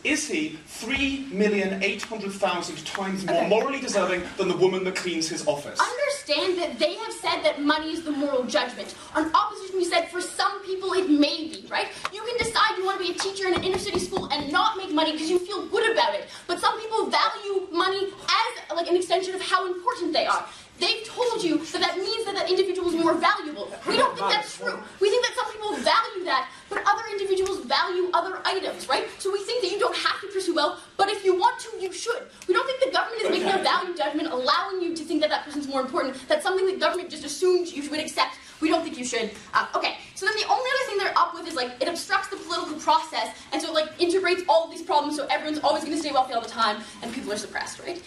Speaker 10: Is he 3,800,000 times more morally deserving than the woman that cleans his office?
Speaker 11: Understand that they have said that money is the moral judgment. On opposition, we said for some people it may be, right? You can decide you want to be a teacher in an inner city school and not make money because you feel good about it. But some people value money as like an extension of how important they are. They've told you that that means that that individual is more valuable. We don't think that's true. We think that some people value that, but other individuals value other items, right? So we think that you don't have to pursue wealth, but if you want to, you should. We don't think the government is making a value judgment allowing you to think that that person's more important. That's something that government just assumes you would accept. We don't think you should. Okay, so then the only other thing they're up with is, like, it obstructs the political process, and so it, like, integrates all of these problems so everyone's always going to stay wealthy all the time, and people are suppressed, right?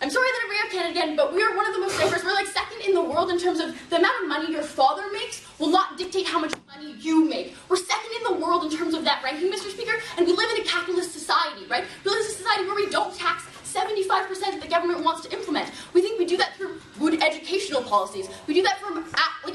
Speaker 11: I'm sorry that I bring up Canada again, but we are one of the most diverse. We're like second in the world in terms of the amount of money your father makes will not dictate how much money you make. We're second in the world in terms of that ranking, Mr. Speaker, and we live in a capitalist society, right? We live in a society where we don't tax 75% that the government wants to implement. We think we do that through good educational policies. We do that from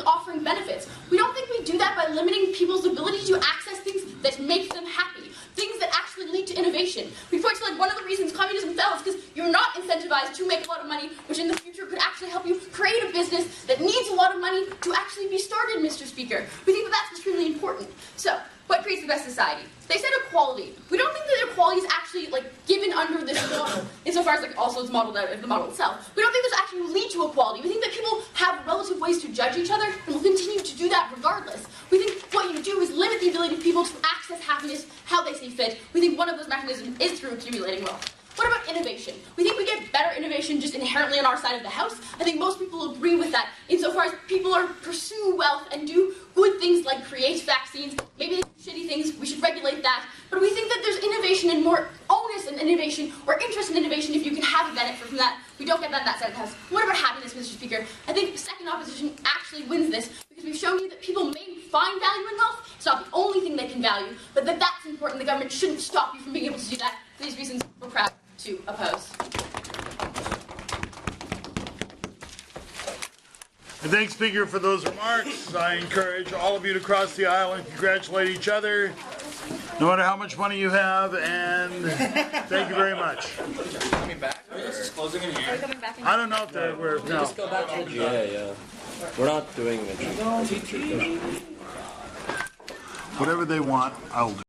Speaker 11: offering benefits. We don't think we do that by limiting people's ability to access things that make them happy. Things that actually lead to innovation. We point to, like, one of the reasons communism fell is because you're not incentivized to make a lot of money, which in the future could actually help you create a business that needs a lot of money to actually be started, Mr. Speaker. We think that that's extremely important. So, what creates the best society? They said equality. We don't think that equality is actually, like, given under this model, insofar as, like, also it's modeled out of the model itself. We don't think this actually lead to equality. We think that people have relative ways to judge each other, and will continue to do that regardless. We think what you do is limit the ability of people to access happiness how they see fit. We think one of those mechanisms is through accumulating wealth. What about innovation? We think we get better innovation just inherently on our side of the house. I think most people agree with that, insofar as people are pursue wealth and do good things like create vaccines. Maybe they do shitty things, we should regulate that. But we think that there's innovation and more onus in innovation, or interest in innovation, if you can have a benefit from that. We don't get that on that side of the house. What about happiness, Mr. Speaker? I think second opposition actually wins this, because we've shown you that people may find value in wealth. It's not the only thing they can value, but that that's important. The government shouldn't stop you from being able to do that. For these reasons, we're proud to oppose.
Speaker 1: And thanks, Speaker, for those remarks. I encourage all of you to cross the aisle and congratulate each other, no matter how much money you have, and thank you very much.
Speaker 9: Coming back? This is closing in here.
Speaker 1: I don't know if they were. No.
Speaker 2: Just go back to the GA, yeah. We're not doing it.
Speaker 1: Whatever they want, I'll do.